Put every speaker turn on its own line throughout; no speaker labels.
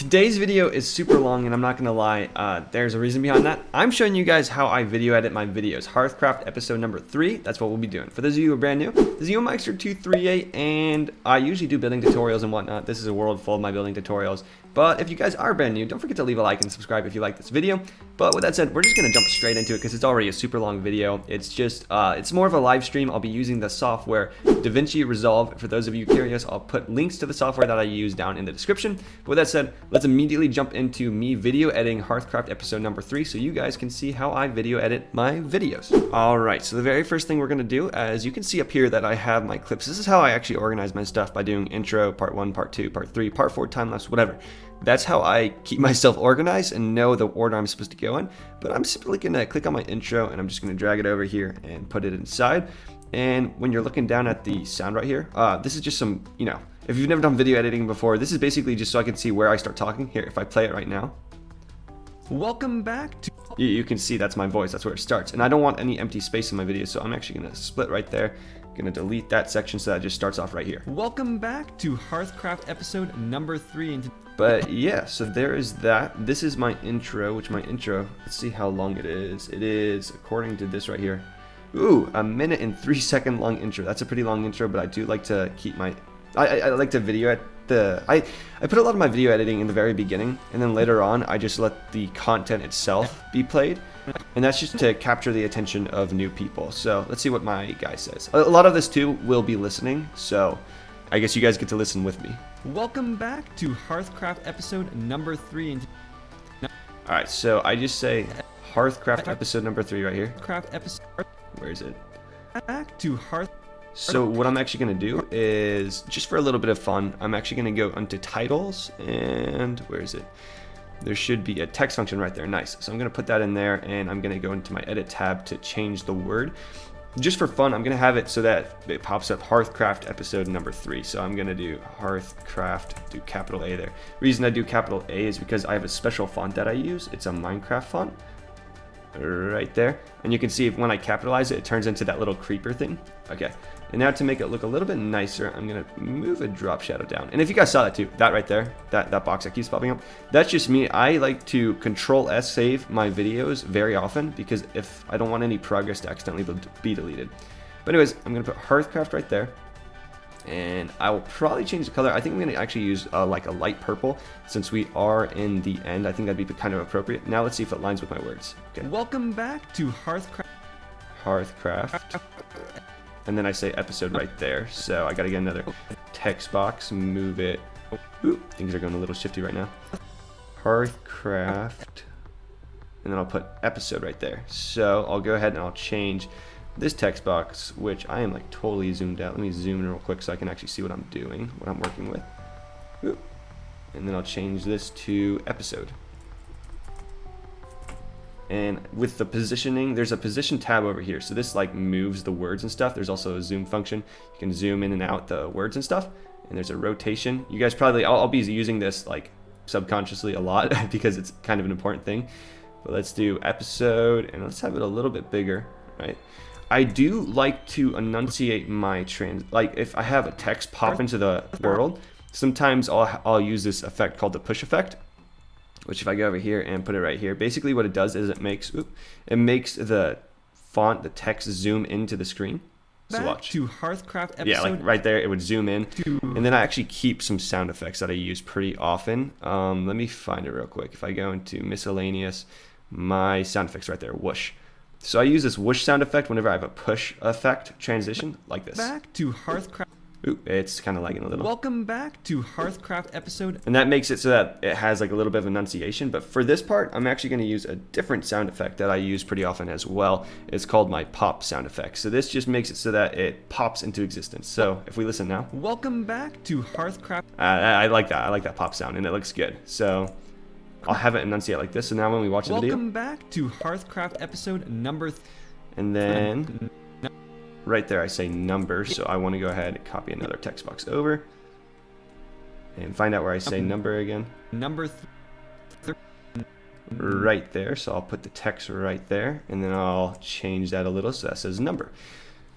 Today's video is super long, and I'm not gonna lie, there's a reason behind that. I'm showing you guys how I video edit my videos. Hearthcraft episode number 3, that's what we'll be doing. For those of you who are brand new, this is Meister238, and I usually do building tutorials and whatnot. This is a world full of my building tutorials. But if you guys are brand new, don't forget to leave a like and subscribe if you like this video. But with that said, we're just gonna jump straight into it because it's already a super long video. It's just, it's more of a live stream. I'll be using the software DaVinci Resolve. For those of you curious, I'll put links to the software that I use down in the description. But with that said, let's immediately jump into me video editing Hearthcraft episode number 3 so you guys can see how I video edit my videos. Alright, so the very first thing we're gonna do, as you can see up here that I have my clips. This is how I actually organize my stuff, by doing intro, part 1, part 2, part 3, part 4, time lapse, whatever. That's how I keep myself organized and know the order I'm supposed to go in. But I'm simply gonna click on my intro and I'm just gonna drag it over here and put it inside. And when you're looking down at the sound right here, this is just some, if you've never done video editing before, this is basically just so I can see where I start talking. Here, if I play it right now. Welcome back to... You can see that's my voice, that's where it starts. And I don't want any empty space in my video, so I'm actually gonna split right there. Gonna delete that section so that it just starts off right here. Welcome back to Hearthcraft episode number 3. But yeah, so there is that. This is my intro, let's see how long it is. It is, according to this right here, ooh, 1minute and 3 second long intro. That's a pretty long intro, but I do like to keep my, I like to video at I put a lot of my video editing in the very beginning, and then later on I just let the content itself be played, and that's just to capture the attention of new people. So let's see what my guy says. A lot of this too will be listening, so I guess you guys get to listen with me. Welcome back to Hearthcraft episode number 3. Alright, so I just say Hearthcraft episode number 3 right here. Where is it? Back to Hearth. So what I'm actually going to do is, just for a little bit of fun, I'm actually going to go onto titles, and where is it? There should be a text function right there. Nice. So I'm going to put that in there, and I'm going to go into my edit tab to change the word. Just for fun, I'm going to have it so that it pops up Hearthcraft episode number 3. So I'm going to do Hearthcraft, do capital A there. Reason I do capital A is because I have a special font that I use. It's a Minecraft font. Right there, and you can see when I capitalize it, it turns into that little creeper thing. Okay, and now to make it look a little bit nicer, I'm gonna move a drop shadow down. And if you guys saw that too, that right there, that box that keeps popping up, that's just me. I like to Control S save my videos very often because if I don't want any progress to accidentally be deleted. But anyways, I'm gonna put Hearthcraft right there. And I will probably change the color. I think I'm going to actually use like a light purple since we are in the end. I think that'd be kind of appropriate. Now let's see if it lines with my words. Okay. Welcome back to Hearthcraft. And then I say episode right there. So I got to get another text box, move it. Ooh, things are going a little shifty right now. Hearthcraft. And then I'll put episode right there. So I'll go ahead and I'll change this text box, which I am like totally zoomed out. Let me zoom in real quick so I can actually see what I'm doing, what I'm working with. Ooh. And then I'll change this to episode. And with the positioning, there's a position tab over here. So this like moves the words and stuff. There's also a zoom function. You can zoom in and out the words and stuff. And there's a rotation. You guys probably, I'll be using this like subconsciously a lot because it's kind of an important thing. But let's do episode and let's have it a little bit bigger, right? I do like to enunciate my like if I have a text pop into the world, sometimes I'll use this effect called the push effect, which if I go over here and put it right here, basically what it does is it makes the font, the text zoom into the screen. So watch. To Hearthcraft episode. Yeah, like right there, it would zoom in. And then I actually keep some sound effects that I use pretty often. Let me find it real quick. If I go into miscellaneous, my sound effects right there, whoosh. So I use this whoosh sound effect whenever I have a push effect transition, like this. Back to Hearthcraft. Ooh, it's kind of lagging a little. Welcome back to Hearthcraft episode. And that makes it so that it has like a little bit of enunciation. But for this part, I'm actually going to use a different sound effect that I use pretty often as well. It's called my pop sound effect. So this just makes it so that it pops into existence. So if we listen now. Welcome back to Hearthcraft. I like that. I like that pop sound and it looks good. So I'll have it enunciate like this, so now when we watch the video... Welcome back to Hearthcraft episode number... And then, right there I say number, so I want to go ahead and copy another text box over. And find out where I say number again. Number... Right there, so I'll put the text right there, and then I'll change that a little so that says number.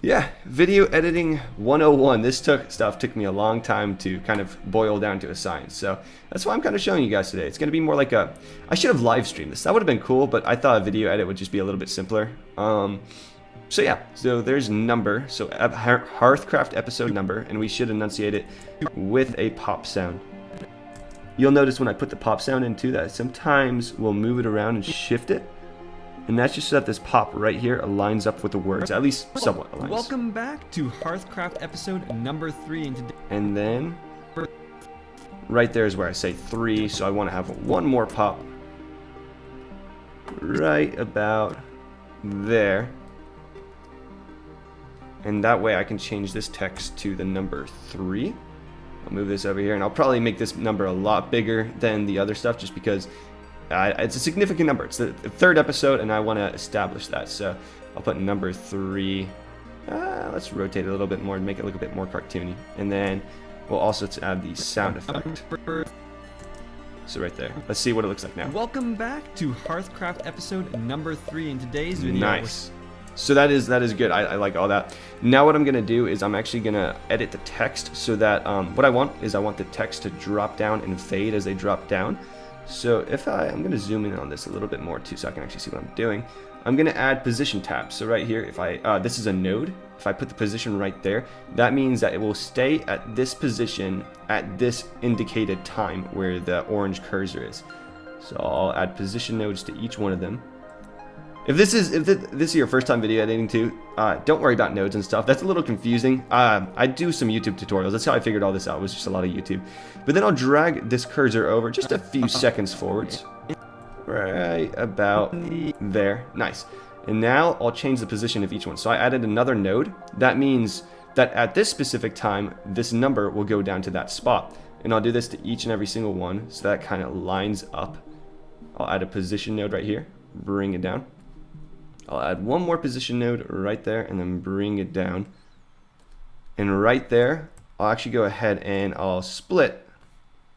Yeah, video editing 101. This took me a long time to kind of boil down to a science. So that's why I'm kind of showing you guys today. It's going to be more like I should have live streamed this. That would have been cool, but I thought a video edit would just be a little bit simpler. So yeah, so there's number. So Hearthcraft episode number, and we should enunciate it with a pop sound. You'll notice when I put the pop sound into that, sometimes we'll move it around and shift it. And that's just so that this pop right here aligns up with the words, at least somewhat aligns.
Welcome back to Hearthcraft episode number 3.
And then right there is where I say 3, so I want to have one more pop right about there. And that way I can change this text to the number 3. I'll move this over here, and I'll probably make this number a lot bigger than the other stuff just because it's a significant number. It's the 3rd episode, and I want to establish that. So I'll put number 3. Let's rotate it a little bit more and make it look a bit more cartoony. And then we'll also add the sound effect. So right there. Let's see what it looks like now.
Welcome back to Hearthcraft episode number 3. In today's video,
nice. So that is good. I like all that. Now what I'm gonna do is I'm actually gonna edit the text so that what I want the text to drop down and fade as they drop down. So if I'm going to zoom in on this a little bit more too so I can actually see what I'm doing. I'm going to add position tabs. So right here, if this is a node, if I put the position right there, that means that it will stay at this position at this indicated time where the orange cursor is. So I'll add position nodes to each one of them. If this is your first time video editing too, don't worry about nodes and stuff. That's a little confusing. I do some YouTube tutorials. That's how I figured all this out. It was just a lot of YouTube. But then I'll drag this cursor over just a few seconds forwards. Right about there. Nice. And now I'll change the position of each one. So I added another node. That means that at this specific time, this number will go down to that spot. And I'll do this to each and every single one. So that kind of lines up. I'll add a position node right here. Bring it down. I'll add one more position node right there and then bring it down. And right there, I'll actually go ahead and I'll split.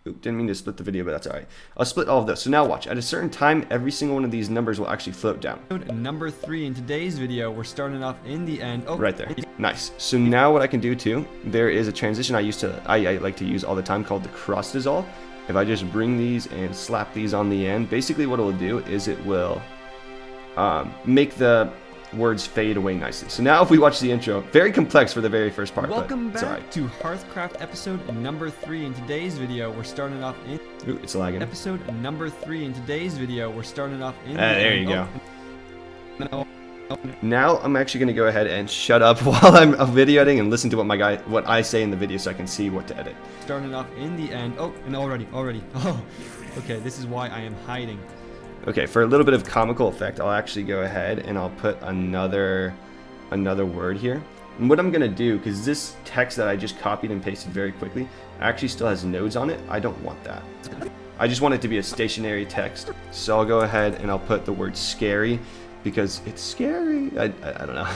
Oop, didn't mean to split the video, but that's all right. I'll split all of those. So now watch. At a certain time, every single one of these numbers will actually float down.
Number 3 in today's video, we're starting off in the end. Oh,
right there. Nice. So now what I can do too, there is a transition I like to use all the time called the cross dissolve. If I just bring these and slap these on the end, basically what it will do is it will make the words fade away nicely. So now if we watch the intro, very complex for the very first part.
Welcome
but
back to Hearthcraft episode number 3. In today's video, we're starting off in...
Ooh, it's lagging.
Episode number 3. In today's video, we're starting off in...
there you go. Now I'm actually going to go ahead and shut up while I'm video editing and listen to what I say in the video so I can see what to edit.
Starting off in the end. Oh, and already. Oh, okay, this is why I am hiding.
Okay, for a little bit of comical effect, I'll actually go ahead and I'll put another word here. And what I'm going to do, because this text that I just copied and pasted very quickly actually still has nodes on it, I don't want that. I just want it to be a stationary text. So I'll go ahead and I'll put the word scary because it's scary. I don't know.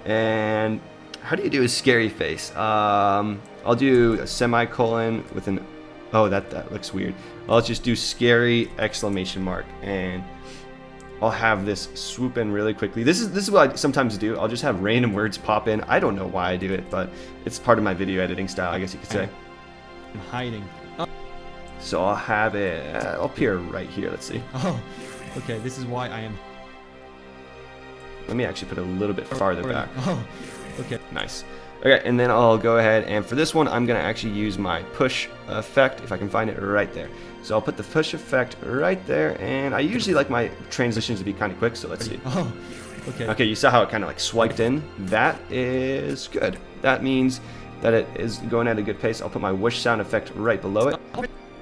And how do you do a scary face? I'll do a semicolon with an... Oh, that looks weird. I'll just do scary exclamation mark, and I'll have this swoop in really quickly. This is what I sometimes do. I'll just have random words pop in. I don't know why I do it, but it's part of my video editing style, I guess you could say.
I'm hiding. Oh.
So I'll have it up here right here. Let's see.
Oh, okay. This is why I am...
Let me actually put it a little bit farther back.
Oh, okay.
Nice. Okay, and then I'll go ahead, and for this one, I'm going to actually use my push effect, if I can find it right there. So I'll put the push effect right there, and I usually like my transitions to be kind of quick, so let's see.
Oh, okay.
Okay, you saw how it kind of like swiped in? That is good. That means that it is going at a good pace. I'll put my whoosh sound effect right below it,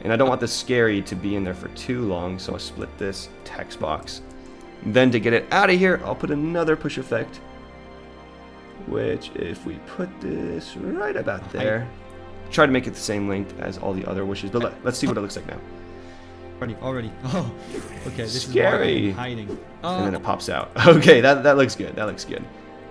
and I don't want the scary to be in there for too long, so I'll split this text box. Then to get it out of here, I'll put another push effect, which if we put this right about there, try to make it the same length as all the other wishes, but let's see what it looks like now.
Already. Oh, okay. This
scary.
Is why I'm hiding.
And then it pops out. Okay, that looks good. That looks good.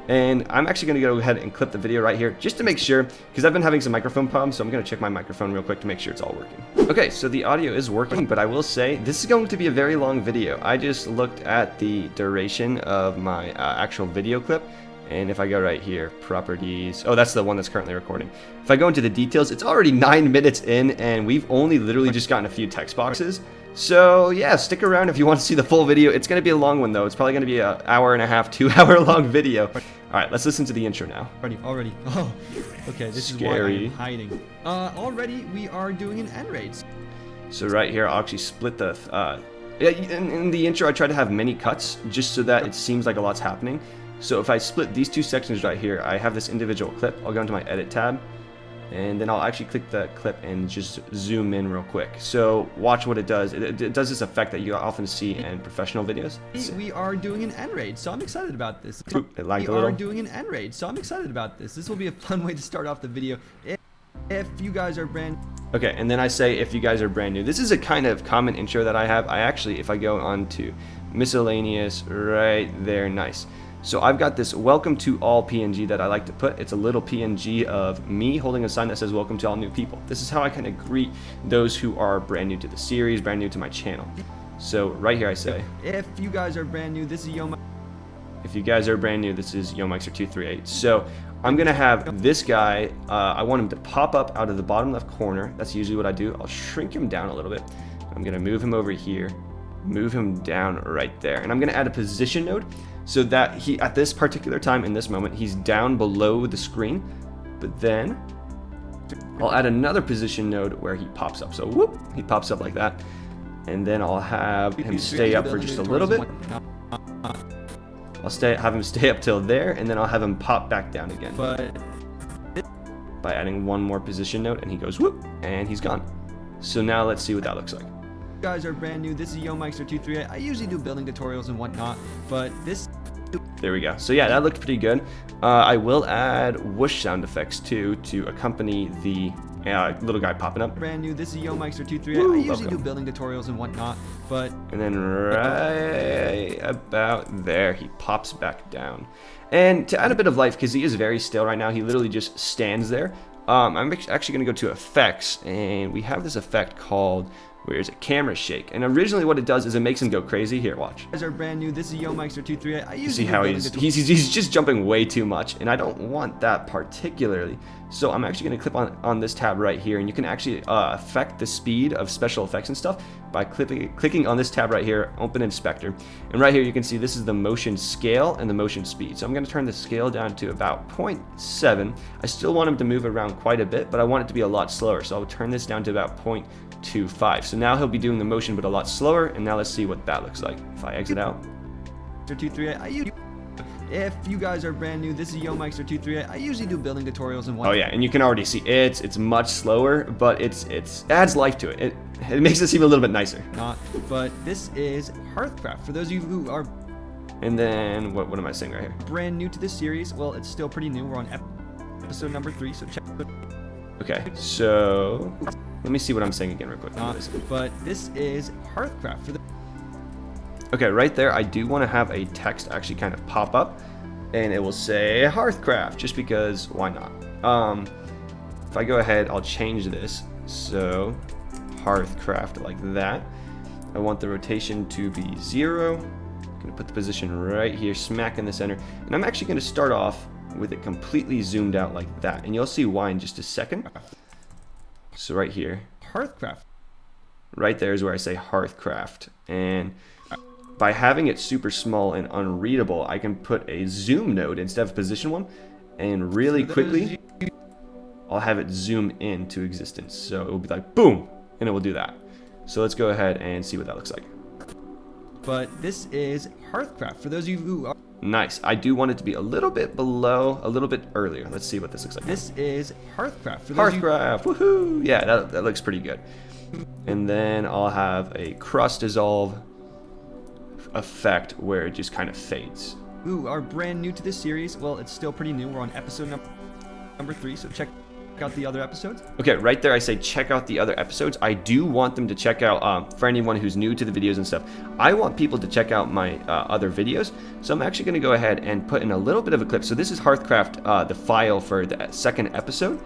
And I'm actually going to go ahead and clip the video right here just to make sure, because I've been having some microphone problems, so I'm going to check my microphone real quick to make sure it's all working. Okay, so the audio is working, but I will say this is going to be a very long video. I just looked at the duration of my actual video clip, And if I go right here, properties, oh, that's the one that's currently recording. If I go into the details, it's already 9 minutes in, and we've only literally just gotten a few text boxes. So yeah, stick around if you want to see the full video. It's going to be a long one though. It's probably going to be an hour and a half, 2 hour long video. All right, let's listen to the intro now.
Already. Oh, okay. This
Scary.
is why I'm hiding. Already we are doing an end raid.
So right here, I'll actually split the. In the intro, I try to have many cuts just so that it seems like a lot's happening. So if I split these two sections right here, I have this individual clip. I'll go into my edit tab, and then I'll actually click the clip and just zoom in real quick. So watch what it does. It does this effect that you often see in professional videos.
We are doing an end raid, so I'm excited about this.
It lagged a
We
little.
are doing an end raid, so I'm excited about this. This will be a fun way to start off the video. If you guys are brand
Okay, and then I say if you guys are brand new. This is a kind of common intro that I have. I actually, if I go on to miscellaneous right there, nice. So I've got this welcome to all PNG that I like to put. It's a little PNG of me holding a sign that says welcome to all new people. This is how I kind of greet those who are brand new to the series, brand new to my channel. So right here I say,
if you guys are brand new, this is Yo.
if you guys are brand new, this is YoMixer238. So I'm gonna have this guy, I want him to pop up out of the bottom left corner. That's usually what I do. I'll shrink him down a little bit. I'm gonna move him over here, move him down right there. And I'm gonna add a position node so that he, at this particular time in this moment, he's down below the screen. But then I'll add another position node where he pops up. So whoop, he pops up like that. And then I'll have him stay up for just a little bit. Have him stay up till there, and then I'll have him pop back down again.
But
by adding one more position node, and he goes whoop, and he's gone. So now let's see what that looks like.
you guys are brand new, this is YoMixer238. I usually do building tutorials and whatnot, but this.
There we go. So yeah, that looked pretty good. I will add whoosh sound effects too to accompany the little guy popping up.
Brand new, this is YoMixer238.
Woo,
I usually
okay.
do building tutorials and whatnot, but
And then right about there, he pops back down. And to add a bit of life, because he is very still right now, he literally just stands there. I'm actually going to go to effects, and we have this effect called, where is it, camera shake. And originally what it does is it makes him go crazy. Here, watch.
you guys are brand new, this is YoMixer238. I
You
usually
see
do
how
building
he's just jumping way too much, and I don't want that particularly. So I'm actually going to click on this tab right here, and you can actually affect the speed of special effects and stuff by clicking on this tab right here, open inspector. And right here you can see this is the motion scale and the motion speed. So I'm going to turn the scale down to about 0.7. I still want him to move around quite a bit, but I want it to be a lot slower. So I'll turn this down to about 0.25. So now he'll be doing the motion but a lot slower, and now let's see what that looks like. If I exit out.
If you guys are brand new, this is YoMixer238. I usually do building tutorials and whatnot.
Oh yeah, and you can already see it's much slower, but it adds life to it. It makes it seem a little bit nicer.
But this is Hearthcraft. For those of you who are
And then what am I saying right here?
brand new to this series, well, it's still pretty new. We're on episode number 3, so check.
Okay, so let me see what I'm saying again real quick.
But this is Hearthcraft. For the
Okay, right there, I do want to have a text actually kind of pop up, and it will say Hearthcraft, just because why not? If I go ahead, I'll change this. So Hearthcraft like that. I want the rotation to be 0. I'm gonna put the position right here, smack in the center, and I'm actually gonna start off with it completely zoomed out like that, and you'll see why in just a second. So right here,
Hearthcraft.
right there is where I say Hearthcraft, and by having it super small and unreadable, I can put a zoom node instead of position one, and really quickly I'll have it zoom into existence. So it will be like boom, and it will do that. So let's go ahead and see what that looks like.
But this is Hearthcraft. For those of you who are
Nice. I do want it to be a little bit below, a little bit earlier. Let's see what this looks like.
this is Hearthcraft. For those of you
Hearthcraft, woohoo! Yeah, that looks pretty good. And then I'll have a crust dissolve effect where it just kind of fades.
who are brand new to this series, well, it's still pretty new. We're on episode number 3, so check out the other episodes.
Okay, right there I say check out the other episodes. I do want them to check out, for anyone who's new to the videos and stuff, I want people to check out my other videos. So I'm actually going to go ahead and put in a little bit of a clip. So this is Hearthcraft, the file for the second episode.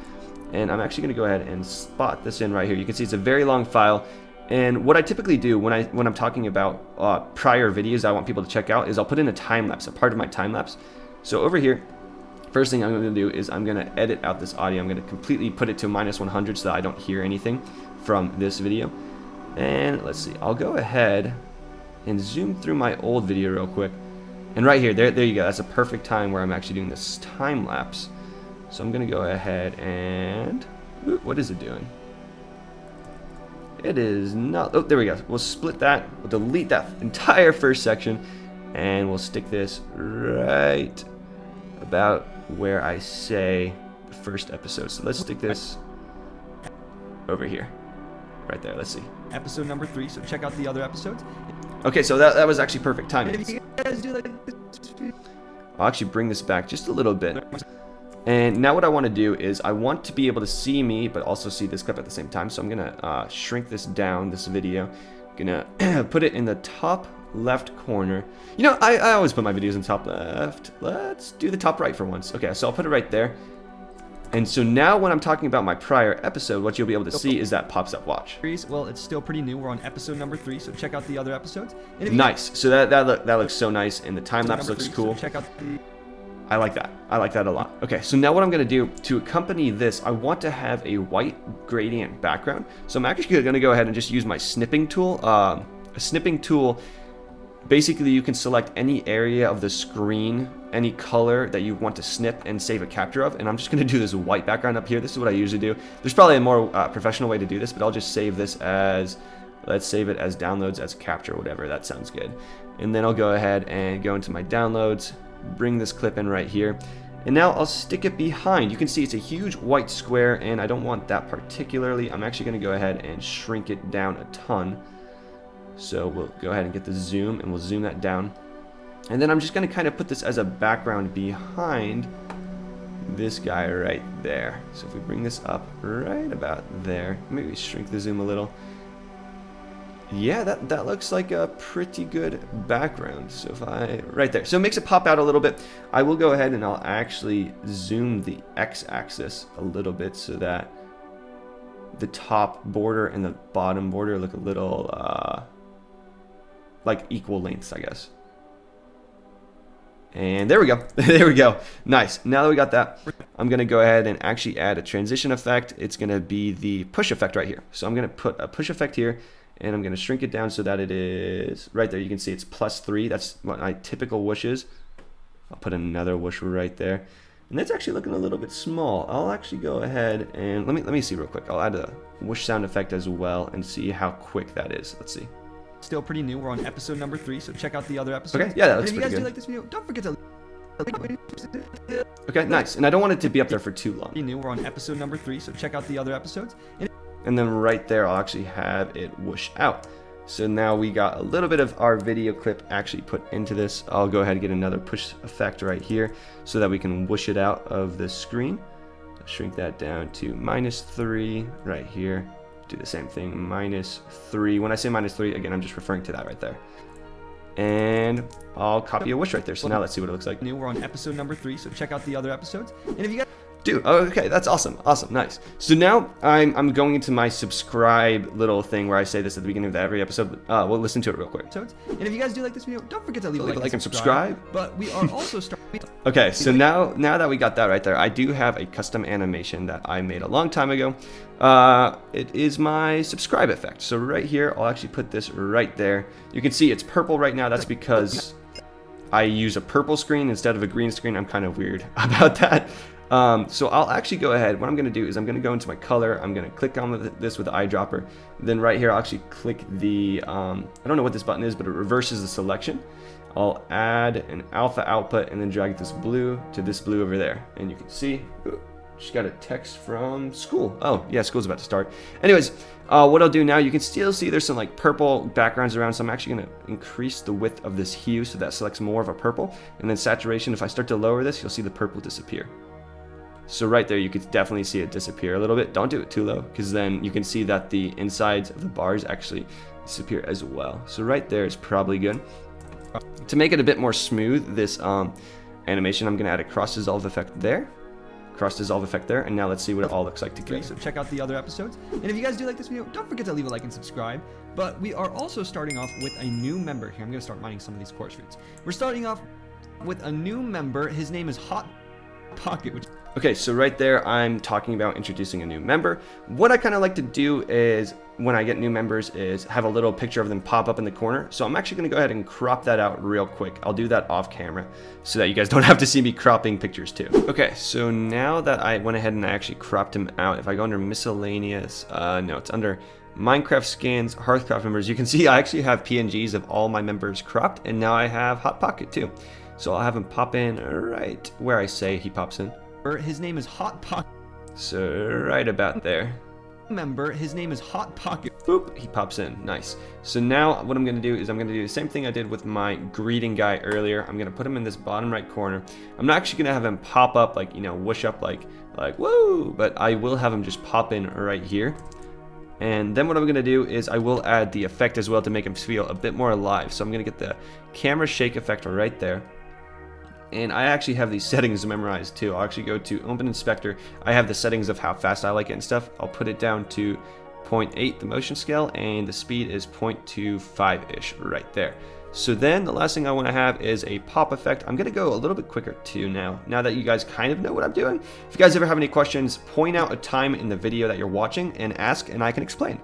And I'm actually going to go ahead and spot this in right here. You can see it's a very long file. And what I typically do when I'm talking about prior videos I want people to check out is I'll put in a time lapse, a part of my time lapse. So over here, first thing I'm going to do is I'm going to edit out this audio. I'm going to completely put it to -100 so that I don't hear anything from this video. And let's see, I'll go ahead and zoom through my old video real quick. And right here, there you go. That's a perfect time where I'm actually doing this time lapse. So I'm going to go ahead and, ooh, what is it doing? It is not, oh, there we go. We'll split that, we'll delete that entire first section, and we'll stick this right about where I say the first episode. So let's stick this over here, right there. Let's see.
Episode number 3, so check out the other episodes.
Okay, so that was actually perfect timing.
If you guys do like
I'll actually bring this back just a little bit. And now what I want to do is I want to be able to see me, but also see this clip at the same time. So I'm going to shrink this down, this video. Going to put it in the top left corner. You know, I always put my videos in top left. Let's do the top right for once. Okay, so I'll put it right there. And so now when I'm talking about my prior episode, what you'll be able to see is that pops up watch.
well, it's still pretty new. We're on episode number 3, so check out the other episodes. And
Nice. So that looks so nice, and the time lapse looks cool.
So check out the
I like that. I like that a lot. Okay, so now what I'm going to do to accompany this, I want to have a white gradient background. So I'm actually going to go ahead and just use my snipping tool. A snipping tool, basically you can select any area of the screen, any color that you want to snip and save a capture of. And I'm just going to do this white background up here. This is what I usually do. There's probably a more professional way to do this, but I'll just save this as, let's save it as downloads, as capture, whatever. That sounds good. And then I'll go ahead and go into my downloads, bring this clip in right here, and now I'll stick it behind. You can see it's a huge white square, and I don't want that particularly. I'm actually going to go ahead and shrink it down a ton. So we'll go ahead and get the zoom, and we'll zoom that down. And then I'm just going to kind of put this as a background behind this guy right there. So if we bring this up right about there, maybe shrink the zoom a little. Yeah, that looks like a pretty good background. So if I, right there, so it makes it pop out a little bit. I will go ahead and I'll actually zoom the x-axis a little bit so that the top border and the bottom border look a little like equal lengths, I guess. And there we go. There we go. Nice. Now that we got that, I'm going to go ahead and actually add a transition effect. It's going to be the push effect right here. So I'm going to put a push effect here, and I'm going to shrink it down so that it is right there. You can see it's +3. That's what my typical whoosh is. I'll put another whoosh right there. And that's actually looking a little bit small. I'll actually go ahead and let me see real quick. I'll add a whoosh sound effect as well and see how quick that is. Let's see.
Still pretty new. We're on episode number 3, so check out the other episodes.
Okay, yeah, that looks
and if you
pretty
guys
good.
do like this video, don't forget to
Okay, nice. And I don't want it to be up there for too long.
pretty new. We're on episode number 3, so check out the other episodes.
And then right there, I'll actually have it whoosh out. So now we got a little bit of our video clip actually put into this. I'll go ahead and get another push effect right here so that we can whoosh it out of the screen. I'll shrink that down to -3 right here. Do the same thing, -3. When I say -3, again, I'm just referring to that right there. And I'll copy a whoosh right there. So now let's see what it looks like.
New. We're on episode number 3, so check out the other episodes. And if you guys
Dude, okay, that's awesome, nice. So now I'm going into my subscribe little thing where I say this at the beginning of every episode. We'll listen to it real quick.
and if you guys do like this video, don't forget to leave a
Like and subscribe.
But we are also starting.
Okay, so now that we got that right there, I do have a custom animation that I made a long time ago. It is my subscribe effect. So right here, I'll actually put this right there. You can see it's purple right now. That's because I use a purple screen instead of a green screen. I'm kind of weird about that. So I'll actually go ahead. What I'm going to do is I'm going to go into my color. I'm going to click on this with the eyedropper. Then right here, I'll actually click the, I don't know what this button is, but it reverses the selection. I'll add an alpha output and then drag this blue to this blue over there. And you can see, ooh, just got a text from school. Oh, yeah, school's about to start. Anyways, what I'll do now, you can still see there's some like purple backgrounds around, so I'm actually going to increase the width of this hue so that selects more of a purple. And then saturation, if I start to lower this, you'll see the purple disappear. So right there, you could definitely see it disappear a little bit. Don't do it too low, because then you can see that the insides of the bars actually disappear as well. So right there is probably good. To make it a bit more smooth, this animation, I'm going to add a cross dissolve effect there. Cross dissolve effect there, and now let's see what it all looks like together.
So check out the other episodes. And if you guys do like this video, don't forget to leave a like and subscribe. But we are also starting off with a new member here. I'm going to start mining some of these course fruits. We're starting off with a new member. His name is Hot Pocket, which
Okay, so right there, I'm talking about introducing a new member. What I kind of like to do is, when I get new members, is have a little picture of them pop up in the corner. So I'm actually going to go ahead and crop that out real quick. I'll do that off camera so that you guys don't have to see me cropping pictures too. Okay, so now that I went ahead and I actually cropped him out, if I go under miscellaneous, no, it's under Minecraft skins, Hearthcraft members, you can see I actually have PNGs of all my members cropped, and now I have Hot Pocket too. So I'll have him pop in right where I say he pops in.
his name is Hot Pocket.
So right about there.
Member, his name is Hot Pocket.
Boop, he pops in. Nice. So now what I'm going to do is I'm going to do the same thing I did with my greeting guy earlier. I'm going to put him in this bottom right corner. I'm not actually going to have him pop up like, you know, whoosh up like woo, but I will have him just pop in right here. And then what I'm going to do is I will add the effect as well to make him feel a bit more alive. So I'm going to get the camera shake effect right there. And I actually have these settings memorized too. I'll actually go to Open Inspector. I have the settings of how fast I like it and stuff. I'll put it down to 0.8, the motion scale, and the speed is 0.25-ish right there. So then the last thing I want to have is a pop effect. I'm going to go a little bit quicker too now that you guys kind of know what I'm doing. If you guys ever have any questions, point out a time in the video that you're watching and ask, and I can explain.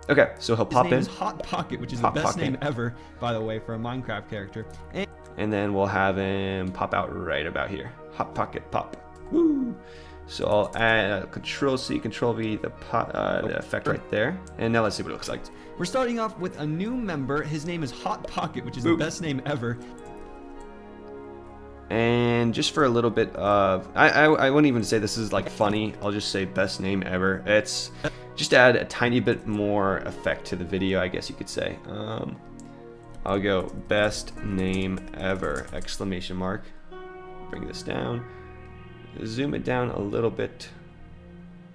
Okay, so he'll pop in.
His name is Hot Pocket, which is the best name ever, by the way, for a Minecraft character.
And then we'll have him pop out right about here. Hot Pocket pop. Woo! So I'll add Control-C, Control-V, the effect right there. And now let's see what it looks like.
We're starting off with a new member. His name is Hot Pocket, which is the best name ever.
And just for a little bit of... I wouldn't even say this is like funny. I'll just say best name ever. It's just to add a tiny bit more effect to the video, I guess you could say. I'll go best name ever, exclamation mark. Bring this down. Zoom it down a little bit.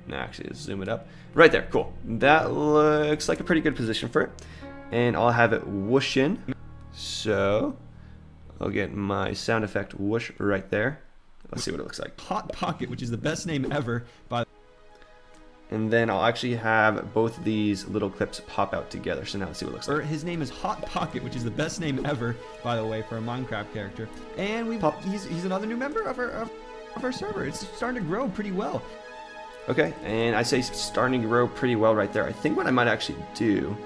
No, actually, zoom it up. Right there, cool. That looks like a pretty good position for it. And I'll have it whoosh in. So I'll get my sound effect whoosh right there. Let's see what it looks like.
Hot Pocket, which is the best name ever.
And then I'll actually have both of these little clips pop out together. So now let's see what it looks like.
His name is Hot Pocket, which is the best name ever, by the way, for a Minecraft character. And he's another new member of our server. It's starting to grow pretty well.
Okay, and I say starting to grow pretty well right there. I think what I might actually do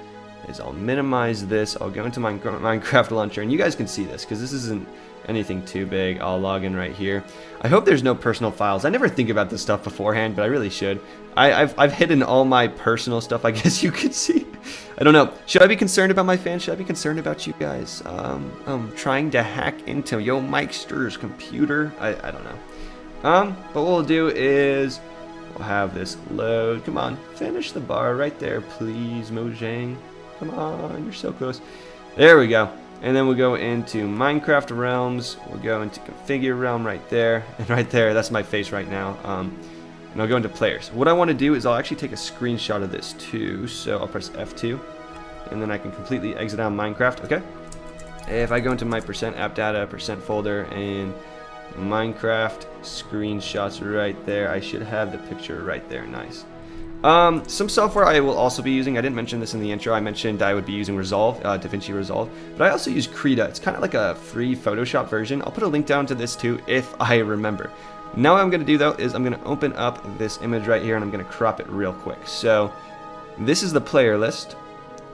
is I'll minimize this. I'll go into my Minecraft launcher, and you guys can see this because this isn't anything too big. I'll log in right here. I hope there's no personal files. I never think about this stuff beforehand, but I really should. I've hidden all my personal stuff, I guess you could see. I don't know. Should I be concerned about my fans? Should I be concerned about you guys? Trying to hack into Yo Mikester's computer? I don't know. But what we'll do is we'll have this load. Come on, finish the bar right there, please, Mojang. Come on, you're so close. There we go. And then we'll go into Minecraft realms. We'll go into configure realm right there. And right there, that's my face right now. And I'll go into players. What I want to do is I'll actually take a screenshot of this too. So I'll press F2. And then I can completely exit out Minecraft. Okay. If I go into my %app data, %folder, and Minecraft screenshots right there, I should have the picture right there. Nice. Some software I will also be using. I didn't mention this in the intro. I mentioned I would be using Resolve, DaVinci Resolve, but I also use Krita. It's kind of like a free Photoshop version. I'll put a link down to this too if I remember. Now what I'm going to do though is I'm going to open up this image right here and I'm going to crop it real quick. So this is the player list,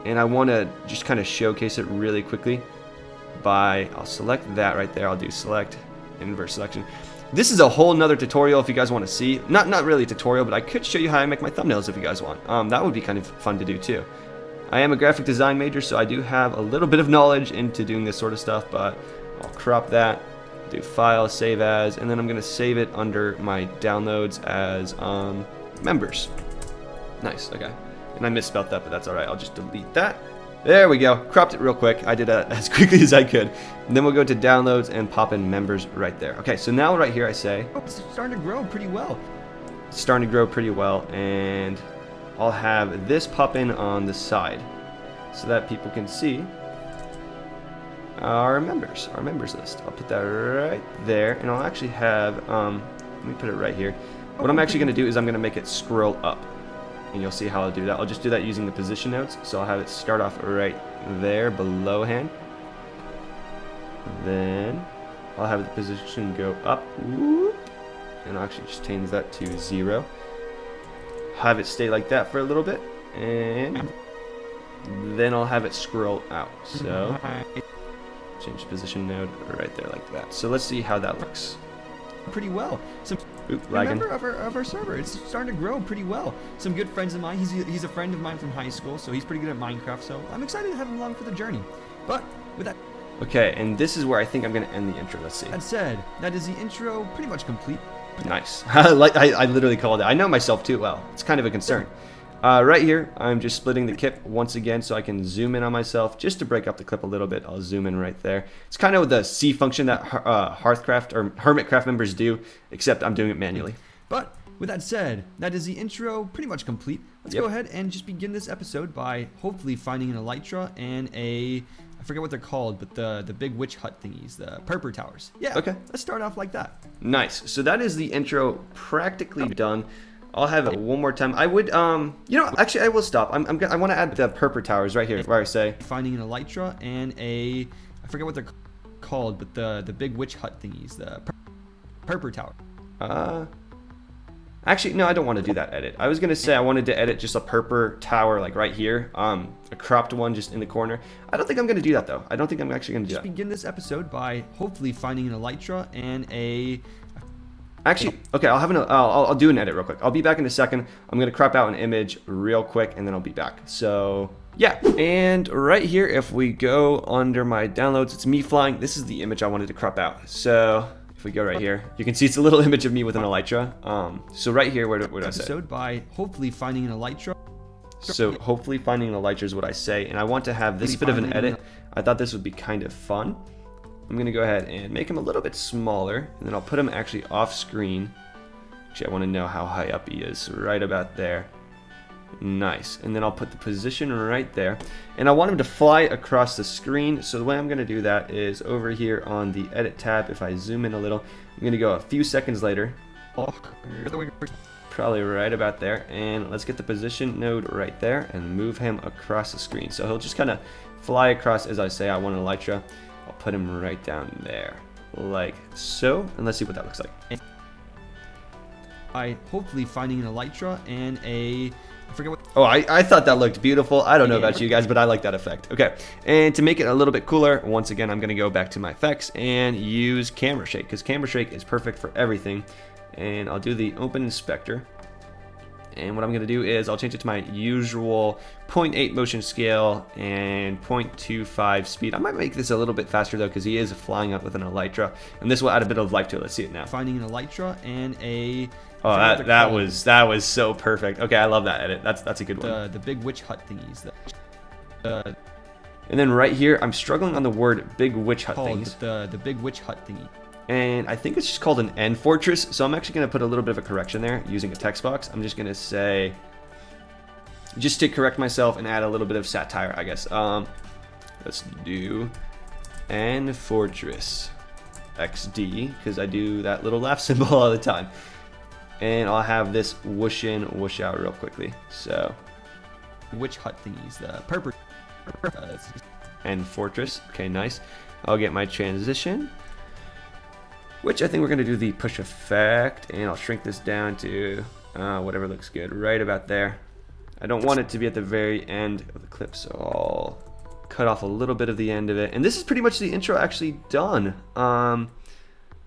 and I want to just kind of showcase it really quickly I'll select that right there. I'll do select, inverse selection. This is a whole nother tutorial if you guys want to see. Not really a tutorial, but I could show you how I make my thumbnails if you guys want. That would be kind of fun to do too. I am a graphic design major, so I do have a little bit of knowledge into doing this sort of stuff, but I'll crop that, do file, save as, and then I'm going to save it under my downloads as members. Nice, okay. And I misspelled that, but that's alright. I'll just delete that. There we go. Cropped it real quick. I did that as quickly as I could. And then we'll go to downloads and pop in members right there. Okay, so now right here I say...
Oh, it's starting to grow pretty well.
It's starting to grow pretty well, and I'll have this pop in on the side so that people can see our members list. I'll put that right there, and I'll actually have... let me put it right here. What I'm actually going to do is I'm going to make it scroll up. And you'll see how I'll do that. I'll just do that using the position notes. So I'll have it start off right there below hand. Then I'll have the position go up. Whoop. and I'll actually just change that to 0. Have it stay like that for a little bit, and then I'll have it scroll out. So change position node right there like that. So let's see how that looks.
Pretty well. Some member of our server. It's starting to grow pretty well. Some good friends of mine. He's a friend of mine from high school, so he's pretty good at Minecraft. So I'm excited to have him along for the journey. But with that.
Okay, and this is where I think I'm going to end the intro. Let's see.
That said, that is the intro pretty much complete.
Nice. I literally called it. I know myself too well. It's kind of a concern. Right here, I'm just splitting the clip once again so I can zoom in on myself just to break up the clip a little bit. I'll zoom in right there. It's kind of the C function that Hearthcraft or Hermitcraft members do, except I'm doing it manually.
But with that said, that is the intro pretty much complete. Let's go ahead and just begin this episode by hopefully finding an elytra and I forget what they're called, but the big witch hut thingies, the purple towers. Yeah,
okay.
Let's start off like that.
Nice. So that is the intro practically done. I'll have it one more time. I would, you know, actually I will stop. I want to add the purple towers right here where I say.
Finding an elytra and I forget what they're called, but the big witch hut thingies, the purple tower.
Actually, no, I don't want to do that edit. I was going to say I wanted to edit just a purple tower like right here, a cropped one just in the corner. I don't think I'm going to do that though. I don't think I'm actually going to do that.
Just begin this episode by hopefully finding an elytra and
Actually, okay, I'll do an edit real quick. I'll be back in a second. I'm going to crop out an image real quick and then I'll be back. So yeah, and right here, if we go under my downloads, it's me flying. This is the image I wanted to crop out. So if we go right here, you can see it's a little image of me with an elytra. So right here, where do I say?
Episode by hopefully finding an elytra.
So hopefully finding an elytra is what I say, and I want to have this bit of an edit. I thought this would be kind of fun. I'm gonna go ahead and make him a little bit smaller, and then I'll put him actually off screen. Actually, I want to know how high up he is, right about there. Nice. And then I'll put the position right there, and I want him to fly across the screen. So the way I'm going to do that is over here on the edit tab. If I zoom in a little, I'm going to go a few seconds later, probably right about there, and let's get the position node right there and move him across the screen. So he'll just kind of fly across as I say. I want an elytra. I'll put him right down there like so, and let's see what that looks like.
I hopefully finding an elytra and I forget what.
Oh, I thought that looked beautiful. I don't know about you guys, but I like that effect. Okay, and to make it a little bit cooler, once again, I'm going to go back to my effects and use camera shake, because camera shake is perfect for everything. And I'll do the open inspector. And what I'm going to do is I'll change it to my usual 0.8 motion scale and 0.25 speed. I might make this a little bit faster though, because he is flying up with an elytra, and this will add a bit of life to it. Let's see it now.
Finding an elytra and
oh, that was so perfect. Okay, I love that edit. That's a good one.
The big witch hut thingies.
And then right here, I'm struggling on the word big witch hut things.
The big witch hut thingy.
And I think it's just called an end fortress. So I'm actually going to put a little bit of a correction there using a text box. I'm just going to say, just to correct myself and add a little bit of satire, I guess. Let's do end fortress XD, because I do that little laugh symbol all the time. And I'll have this whoosh in, whoosh out real quickly. So,
witch hut thingies, the purple.
And fortress. Okay, nice. I'll get my transition, which I think we're going to do the push effect, and I'll shrink this down to whatever looks good, right about there. I don't want it to be at the very end of the clip, so I'll cut off a little bit of the end of it. And this is pretty much the intro actually done.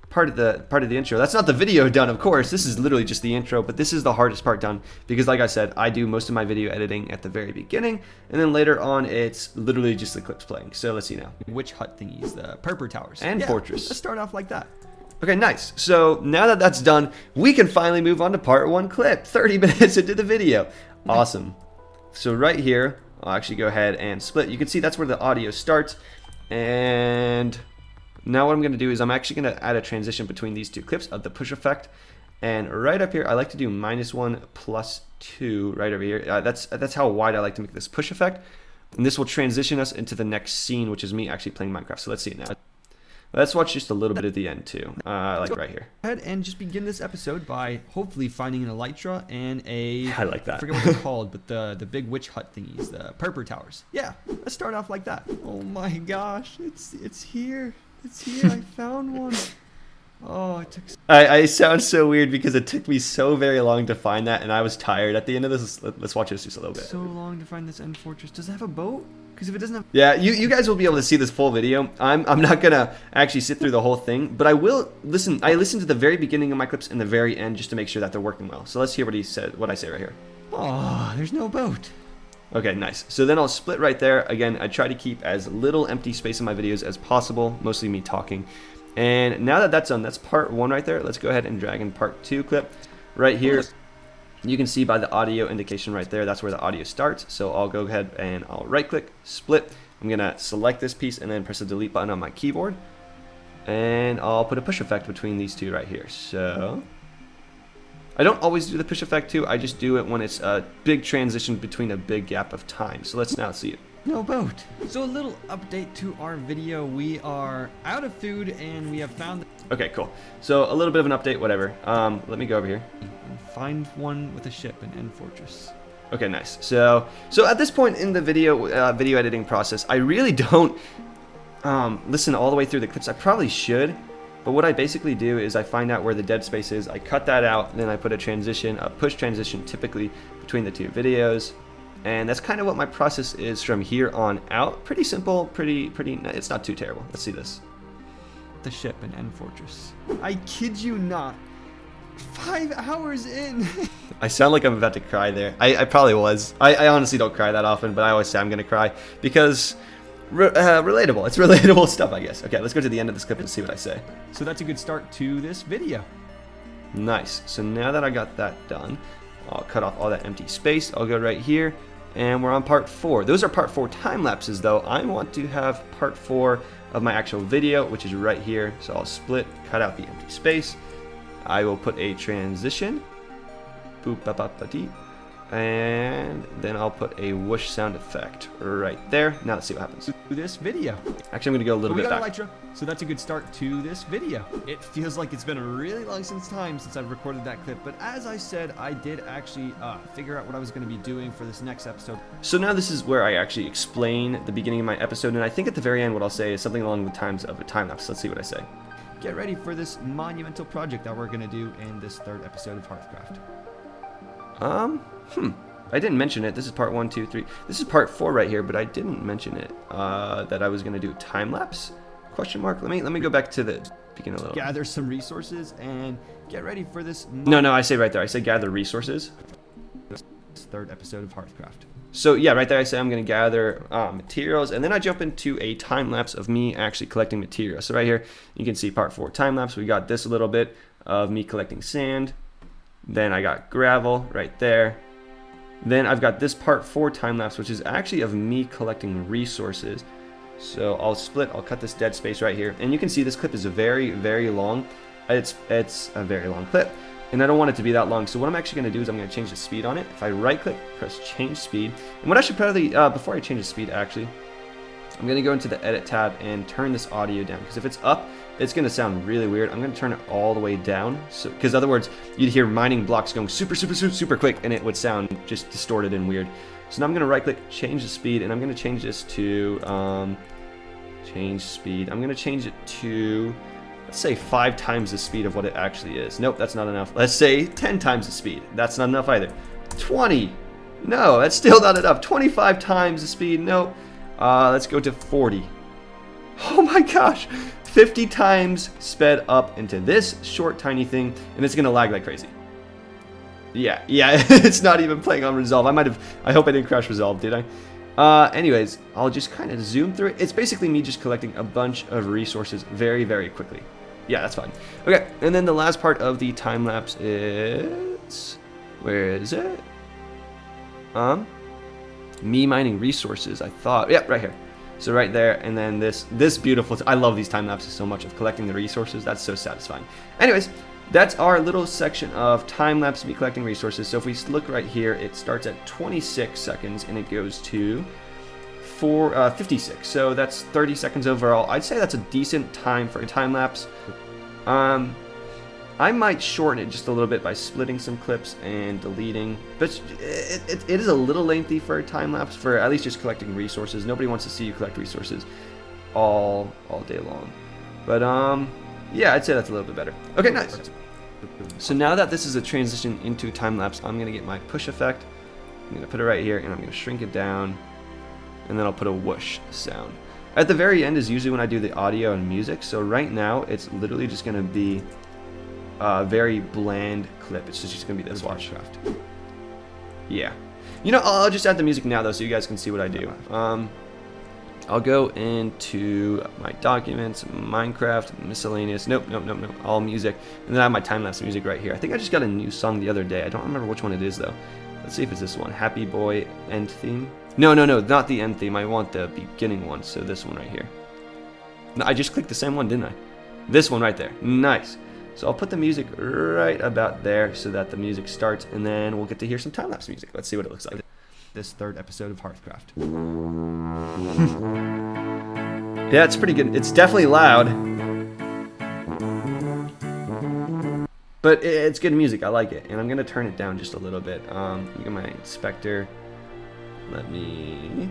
Part of the intro. That's not the video done, of course. This is literally just the intro, but this is the hardest part done, because like I said, I do most of my video editing at the very beginning, and then later on it's literally just the clips playing. So let's see now.
Witch hut thingies, the purple towers.
And fortress.
Let's start off like that.
Okay, nice. So now that that's done, we can finally move on to part 1 clip, 30 minutes into the video. Awesome. So right here, I'll actually go ahead and split. You can see that's where the audio starts, and now what I'm going to do is I'm actually going to add a transition between these two clips of the push effect. And right up here, I like to do -1 +2 right over here. That's how wide I like to make this push effect. And this will transition us into the next scene, which is me actually playing Minecraft. So let's see it now. Let's watch just a little bit at the end too, like right here.
Go ahead and just begin this episode by hopefully finding an elytra and
I like that.
I forget what they're called, but the big witch hut thingies, the purple towers. Yeah, let's start off like that. Oh my gosh, it's here. It's here. I found one. Oh, it took
I sound so weird because it took me so very long to find that, and I was tired at the end of this. Let's watch this just a little bit.
so long to find this end fortress. Does it have a boat? Because if it doesn't have...
Yeah, you guys will be able to see this full video. I'm not gonna actually sit through the whole thing, but I will listen. I listened to the very beginning of my clips and the very end just to make sure that they're working well. So let's hear what he said. What I say right here.
Oh, there's no boat.
Okay, nice. So then I'll split right there. Again, I try to keep as little empty space in my videos as possible, mostly me talking. And now that that's done, that's part 1 right there. Let's go ahead and drag in part 2 clip right here. You can see by the audio indication right there, that's where the audio starts. So I'll go ahead and I'll right click, split. I'm gonna select this piece and then press the delete button on my keyboard. And I'll put a push effect between these two right here. So I don't always do the push effect too, I just do it when it's a big transition between a big gap of time. So let's now see it.
No boat. So a little update to our video. We are out of food and we have found...
Okay, cool. So a little bit of an update, whatever. Let me go over here.
And find one with a ship, an end fortress.
Okay, nice. So at this point in the video editing process, I really don't listen all the way through the clips. I probably should, but what I basically do is I find out where the dead space is, I cut that out, and then I put a transition, a push transition typically between the two videos. And that's kind of what my process is from here on out. Pretty simple, pretty, it's not too terrible. Let's see this.
The ship, an end fortress. I kid you not. 5 hours in.
I sound like I'm about to cry there. I probably was. I honestly don't cry that often, but I always say I'm gonna cry because relatable. It's relatable stuff, I guess. Okay, let's go to the end of this clip and see what I say.
So that's a good start to this video.
Nice. So now that I got that done, I'll cut off all that empty space. I'll go right here, and we're on part 4. Those are part 4 time lapses, though. I want to have part 4 of my actual video, which is right here. So I'll split, cut out the empty space. I will put a transition. Boop, ba, ba, ba, dee. And then I'll put a whoosh sound effect right there. Now let's see what happens.
To this video.
Actually, I'm gonna go a little bit back.
Elytra, so that's a good start to this video. It feels like it's been a really long time since I've recorded that clip, but as I said, I did actually figure out what I was going to be doing for this next episode.
So now this is where I actually explain the beginning of my episode, and I think at the very end what I'll say is something along the lines of a time lapse. Let's see what I say.
Get ready for this monumental project that we're going to do in this 3rd episode of Hearthcraft.
I didn't mention it. This is part 1, 2, 3. This is part 4 right here, but I didn't mention it. That I was gonna do a time lapse? Question mark. Let me go back to the beginning a little.
Gather some resources and get ready for this.
No, I say right there. I say gather resources.
This 3rd episode of Hearthcraft.
So yeah, right there I say I'm gonna gather materials, and then I jump into a time lapse of me actually collecting materials. So right here you can see part 4 time lapse. We got this a little bit of me collecting sand. Then I got gravel right there. Then I've got this part 4 time lapse, which is actually of me collecting resources. So I'll split, I'll cut this dead space right here. And you can see this clip is very, very long. It's a very long clip. And I don't want it to be that long. So what I'm actually going to do is I'm going to change the speed on it. If I right click, press change speed. And what I should probably, before I change the speed actually, I'm going to go into the edit tab and turn this audio down. Because if it's up, it's going to sound really weird. I'm going to turn it all the way down. So, because in other words, you'd hear mining blocks going super quick, and it would sound just distorted and weird. So now I'm going to right click, change the speed, and I'm going to change this to, change speed. I'm going to change it to, let's say 5 times the speed of what it actually is. Nope, that's not enough. Let's say 10 times the speed. That's not enough either. 20. No, that's still not enough. 25 times the speed. Nope. Let's go to 40. Oh my gosh. 50 times sped up into this short tiny thing, and it's gonna lag like crazy. Yeah, it's not even playing on resolve. I hope I didn't crash resolve, did I? Anyways, I'll just kind of zoom through it. It's basically me just collecting a bunch of resources very, very quickly. Yeah, that's fine. Okay, and then the last part of the time lapse is, where is it? Me mining resources, I thought. Yep, right here. So right there, and then this beautiful, I love these time lapses so much of collecting the resources. That's so satisfying. Anyways, that's our little section of time lapse me collecting resources. So if we look right here, it starts at 26 seconds and it goes to 56. So that's 30 seconds overall. I'd say that's a decent time for a time lapse. I might shorten it just a little bit by splitting some clips and deleting, but it is a little lengthy for a time lapse for at least just collecting resources. Nobody wants to see you collect resources all day long. But Yeah, I'd say that's a little bit better. Okay, nice. So now that this is a transition into time lapse, I'm gonna get my push effect. I'm gonna put it right here, and I'm gonna shrink it down, and then I'll put a whoosh sound. At the very end is usually when I do the audio and music. So right now it's literally just gonna be a very bland clip. It's just gonna be this. Watch. Yeah. You know, I'll just add the music now though, so you guys can see what I do. I'll go into my documents, Minecraft, miscellaneous, nope, all music, and then I have my time-lapse music right here. I think I just got a new song the other day. I don't remember which one it is though. Let's see if it's this one, Happy Boy end theme. No, not the end theme. I want the beginning one, so this one right here. No, I just clicked the same one, didn't I? This one right there, nice. So I'll put the music right about there so that the music starts, and then we'll get to hear some time-lapse music. Let's see what it looks like.
This third episode of Hearthcraft.
Yeah, it's pretty good. It's definitely loud, but it's good music. I like it, and I'm gonna turn it down just a little bit. Look at my inspector. Let me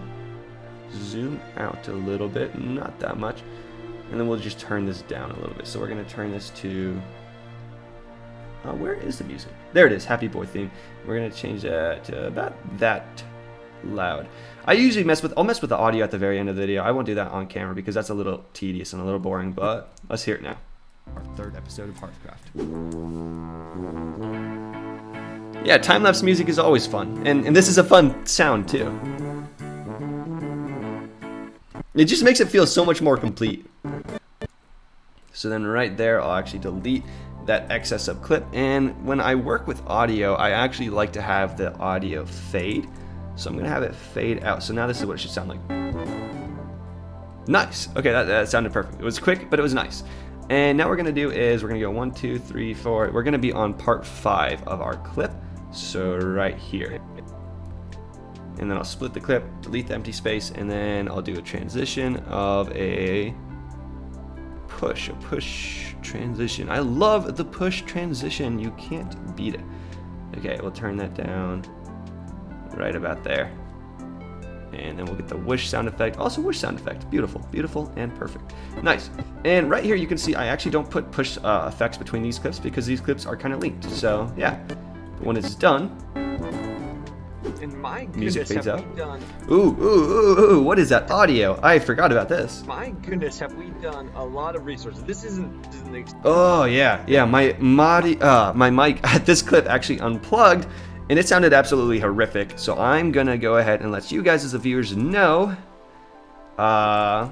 zoom out a little bit, not that much, and then we'll just turn this down a little bit. So we're gonna turn this to where is the music? There it is, Happy Boy theme. We're gonna change that to about that loud. I usually I'll mess with the audio at the very end of the video. I won't do that on camera because that's a little tedious and a little boring, but let's hear it now.
Our third episode of Hearthcraft.
Yeah, time-lapse music is always fun, and this is a fun sound too. It just makes it feel so much more complete. So then right there, I'll actually delete that excess of clip, and when I work with audio, I actually like to have the audio fade. So I'm gonna have it fade out. So now this is what it should sound like. Nice. Okay, that sounded perfect. It was quick, but it was nice. And now what we're gonna do is we're gonna go 1, 2, 3, 4. We're gonna be on part 5 of our clip. So right here. And then I'll split the clip, delete the empty space, and then I'll do a transition of a push transition. I love the push transition. You can't beat it. Okay, we'll turn that down right about there. And then we'll get the whoosh sound effect. Also whoosh sound effect. Beautiful, beautiful, and perfect. Nice. And right here you can see I actually don't put push effects between these clips because these clips are kind of linked. So yeah, but when it's done,
and my
music
goodness,
fades
have
out.
we done?
Ooh, what is that audio? I forgot about this.
My goodness, have we done a lot of resources? This isn't
Oh yeah, my mic at this clip actually unplugged, and it sounded absolutely horrific. So I'm gonna go ahead and let you guys as the viewers know my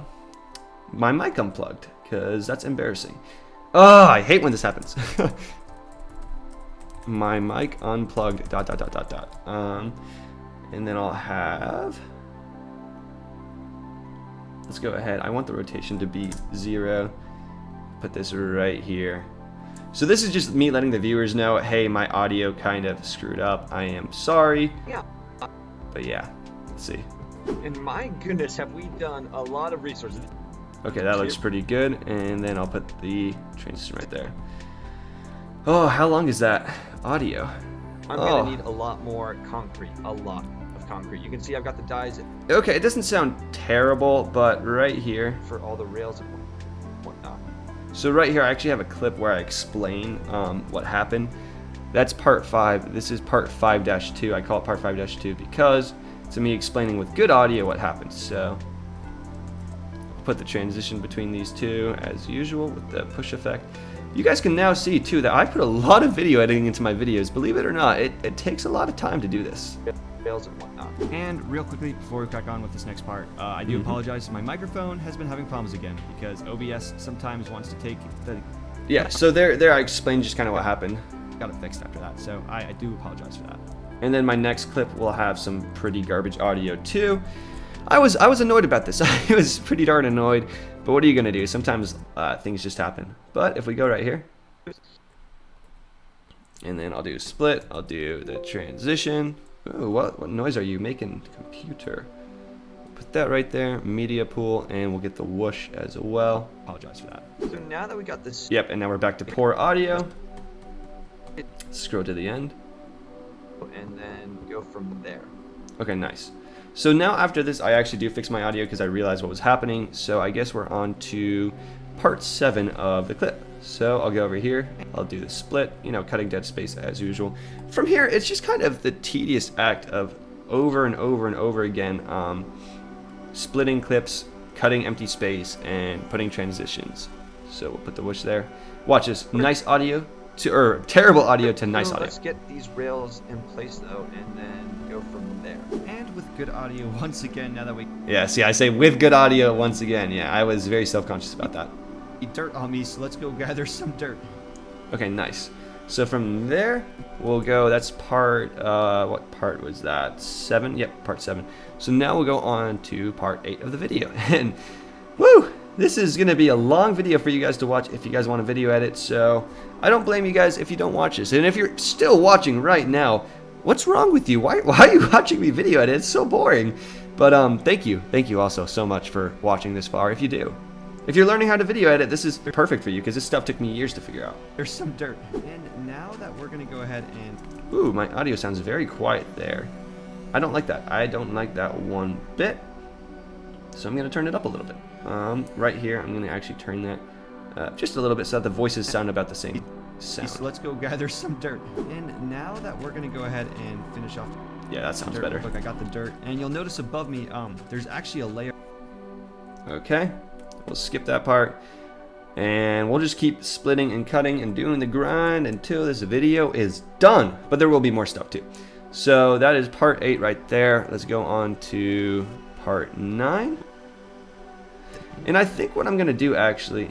mic unplugged, because that's embarrassing. Oh, I hate when this happens. My mic unplugged, ... and then I'll have, let's go ahead. I want the rotation to be 0. Put this right here. So this is just me letting the viewers know, hey, my audio kind of screwed up. I am sorry.
Yeah.
But yeah, let's see.
And my goodness, have we done a lot of resources?
Okay, that looks pretty good. And then I'll put the transition right there. Oh, how long is that audio?
I'm gonna need a lot more concrete, a lot of concrete. You can see I've got the dyes
Okay, it doesn't sound terrible, but right here.
for all the rails and whatnot.
So right here, I actually have a clip where I explain what happened. That's part 5. This is part 5-2. I call it part 5-2 because it's me explaining with good audio what happened. So I'll put the transition between these two as usual with the push effect. You guys can now see too that I put a lot of video editing into my videos. Believe it or not, it takes a lot of time to do this.
Rails and whatnot.
And real quickly, before we crack on with this next part, I do apologize. My microphone has been having problems again because OBS sometimes wants to take the...
Yeah, so there I explained just kind of what happened.
Got it fixed after that, so I do apologize for that.
And then my next clip will have some pretty garbage audio too. I was annoyed about this. I was pretty darn annoyed, but what are you gonna do? Sometimes things just happen. But if we go right here, and then I'll do split, I'll do the transition. Ooh, what noise are you making, computer? Put that right there, media pool, and we'll get the whoosh as well.
Apologize for that.
So now that we got this,
Yep, and now we're back to poor audio. Scroll to the end.
and then go from there.
Okay, nice. So now after this, I actually do fix my audio because I realized what was happening. So I guess we're on to part 7 of the clip. So I'll go over here, I'll do the split, you know, cutting dead space as usual. From here, it's just kind of the tedious act of over and over and over again, splitting clips, cutting empty space, and putting transitions. So we'll put the whoosh there. Watch this, nice audio to, or terrible audio to nice audio.
Let's get these rails in place though, and then go from there.
And with good audio, once again, now that we
Yeah, see, I say with good audio once again. Yeah, I was very self-conscious about that.
dirt on me, so let's go gather some dirt.
Okay, nice. So from there, we'll go, that's part, what part was that? 7? Yep, part 7. So now we'll go on to part 8 of the video. And, woo! This is going to be a long video for you guys to watch if you guys want a video edit, so I don't blame you guys if you don't watch this. And if you're still watching right now, what's wrong with you? Why are you watching me video edit? It's so boring. But thank you also so much for watching this far if you do. If you're learning how to video edit, this is perfect for you because this stuff took me years to figure out.
There's some dirt. And now that we're going to go ahead and...
Ooh, my audio sounds very quiet there. I don't like that. I don't like that one bit. So I'm going to turn it up a little bit. Right here, I'm going to actually turn that just a little bit so that the voices sound about the same sound.
So let's go gather some dirt. And now that we're going to go ahead and finish off...
Yeah, that sounds
dirt.
better.
Look, I got the dirt. And you'll notice above me, there's actually a layer...
Okay, we'll skip that part. And we'll just keep splitting and cutting and doing the grind until this video is done. But there will be more stuff too. So that is part 8 right there. Let's go on to part 9. And I think what I'm going to do actually,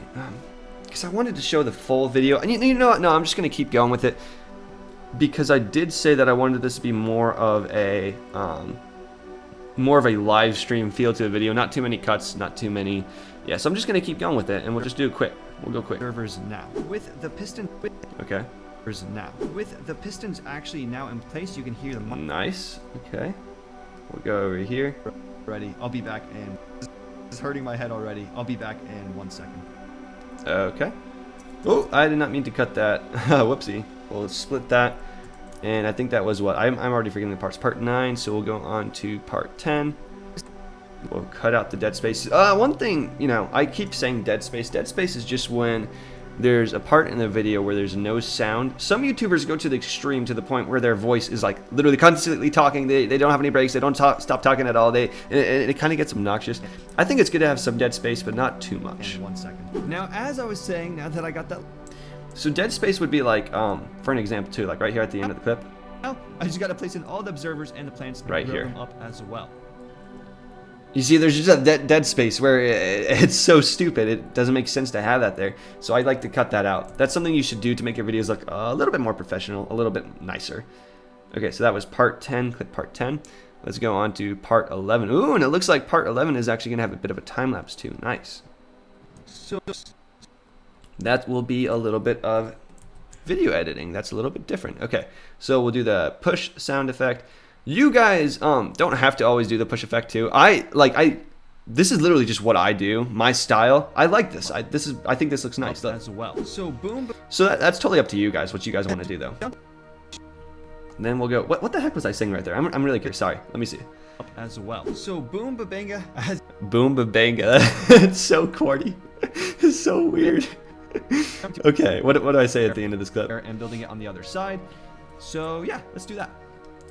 because I wanted to show the full video. And you know what? No, I'm just going to keep going with it. Because I did say that I wanted this to be more of a live stream feel to the video. Not too many cuts, not too many. Yeah, so I'm just going to keep going with it. And we'll just do it quick. We'll go quick.
Servers now. With the piston...
Okay.
Now. With the pistons actually now in place, you can hear them.
Nice. Okay. We'll go over here.
Ready. I'll be back in... This is hurting my head already. I'll be back in 1 second.
Okay. Oh, I did not mean to cut that. Whoopsie. We'll split that. And I think that was what? I'm already forgetting the parts. Part 9, so we'll go on to part 10. We'll cut out the dead space. One thing, you know, I keep saying dead space. Dead space is just when there's a part in the video where there's no sound. Some YouTubers go to the extreme to the point where their voice is like literally constantly talking. They don't have any breaks. They don't stop talking at all. It kind of gets obnoxious. I think it's good to have some dead space, but not too much.
In 1 second. Now, as I was saying, now that I got that...
So dead space would be like, for an example too, like right here at the end of the clip.
Now, I just got to place in all the observers and the plants and
Right
grow
here.
them up as well.
You see, there's just a dead space where it's so stupid. It doesn't make sense to have that there. So I'd like to cut that out. That's something you should do to make your videos look a little bit more professional, a little bit nicer. Okay, so that was part 10. Click part 10. Let's go on to part 11. Ooh, and it looks like part 11 is actually going to have a bit of a time lapse too. Nice.
So
That will be a little bit of video editing. That's a little bit different. Okay, so we'll do the push sound effect. You guys don't have to always do the push effect too. This is literally just what I do, my style. I like this. I think this looks nice.
as well. So boom.
So that's totally up to you guys, what you guys want to do though. And then we'll go, what the heck was I saying right there? I'm really curious. Sorry, let me see.
As well. So boom babanga as
Boom babanga. It's so corny. It's so weird. Okay, what do I say at the end of this clip?
and building it on the other side. So yeah, let's do that.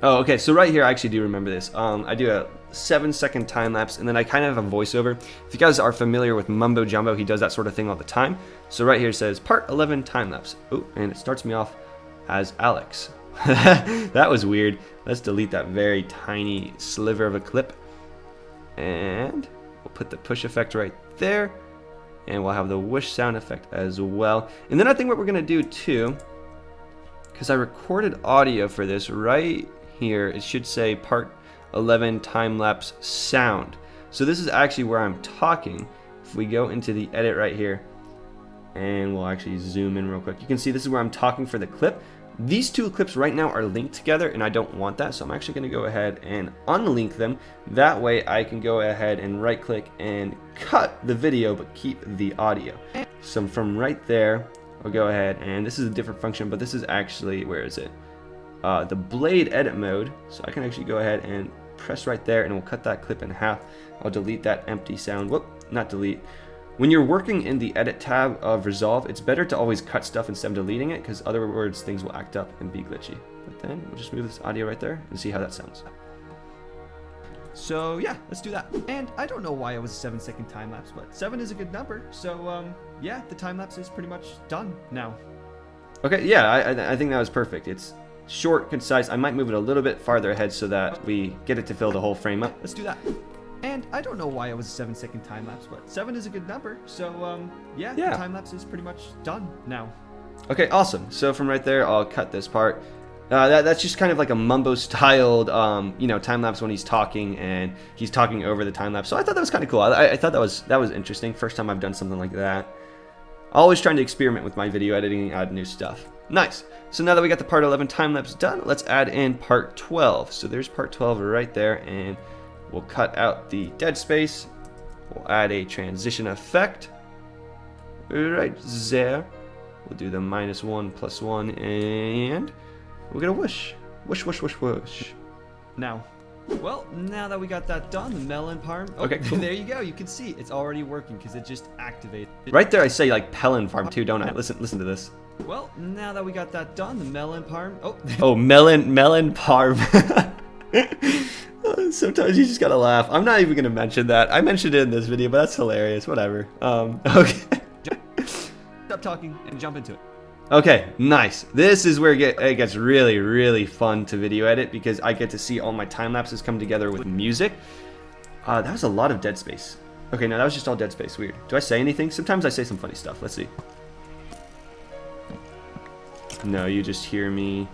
Oh, okay, so right here, I actually do remember this. I do a 7-second time lapse, and then I kind of have a voiceover. If you guys are familiar with Mumbo Jumbo, he does that sort of thing all the time. So right here it says, part 11 time lapse. Oh, and it starts me off as Alex. That was weird. Let's delete that very tiny sliver of a clip. And we'll put the push effect right there. And we'll have the whoosh sound effect as well. And then I think what we're going to do too, because I recorded audio for this right here, it should say part 11 time lapse sound. So this is actually where I'm talking. If we go into the edit right here, and we'll actually zoom in real quick, you can see this is where I'm talking for the clip. These two clips right now are linked together, and I don't want that, so I'm actually going to go ahead and unlink them. That way I can go ahead and right click and cut the video but keep the audio. So from right there, I'll go ahead, and this is a different function, but this is actually, where is it? The blade edit mode. So I can actually go ahead and press right there, and we'll cut that clip in half. I'll delete that empty sound. Whoop, not delete. when you're working in the edit tab of Resolve, it's better to always cut stuff instead of deleting it, because other words things will act up and be glitchy. But then we'll just move this audio right there and see how that sounds.
So yeah, let's do that. And I don't know why it was a 7-second time lapse, but 7 is a good number. So yeah, the time lapse is pretty much done now.
Okay, yeah, I think that was perfect. It's short, concise. I might move it a little bit farther ahead so that we get it to fill the whole frame up.
Let's do that. And I don't know why it was a 7-second time lapse, but 7 is a good number. So yeah, the time lapse is pretty much done now.
Okay, awesome. So from right there, I'll cut this part. That's just kind of like a mumbo-styled, you know, time lapse when he's talking and he's talking over the time lapse. So I thought that was kind of cool. I thought that was interesting. First time I've done something like that. Always trying to experiment with my video editing and add new stuff. Nice. So now that we got the part 11 time lapse done, let's add in part 12. So there's part 12 right there, and we'll cut out the dead space. We'll add a transition effect right there. We'll do the -1 +1 and we're gonna whoosh. Whoosh, whoosh, whoosh, whoosh.
Now. Well, now that we got that done, the melon farm. Oh,
okay, cool.
There you go. You can see it's already working because it just activated.
Right there I say like Pelin farm too, don't I? Listen to this.
Well, now that we got that done, the melon farm. Oh,
oh, melon farm. Sometimes you just gotta laugh. I'm not even gonna mention that. I mentioned it in this video, but that's hilarious. Whatever. Okay.
Stop talking and jump into it.
Okay, nice. This is where it gets really, really fun to video edit because I get to see all my time lapses come together with music. That was a lot of dead space. Okay, no, that was just all dead space. Weird. Do I say anything? Sometimes I say some funny stuff. Let's see. No, you just hear me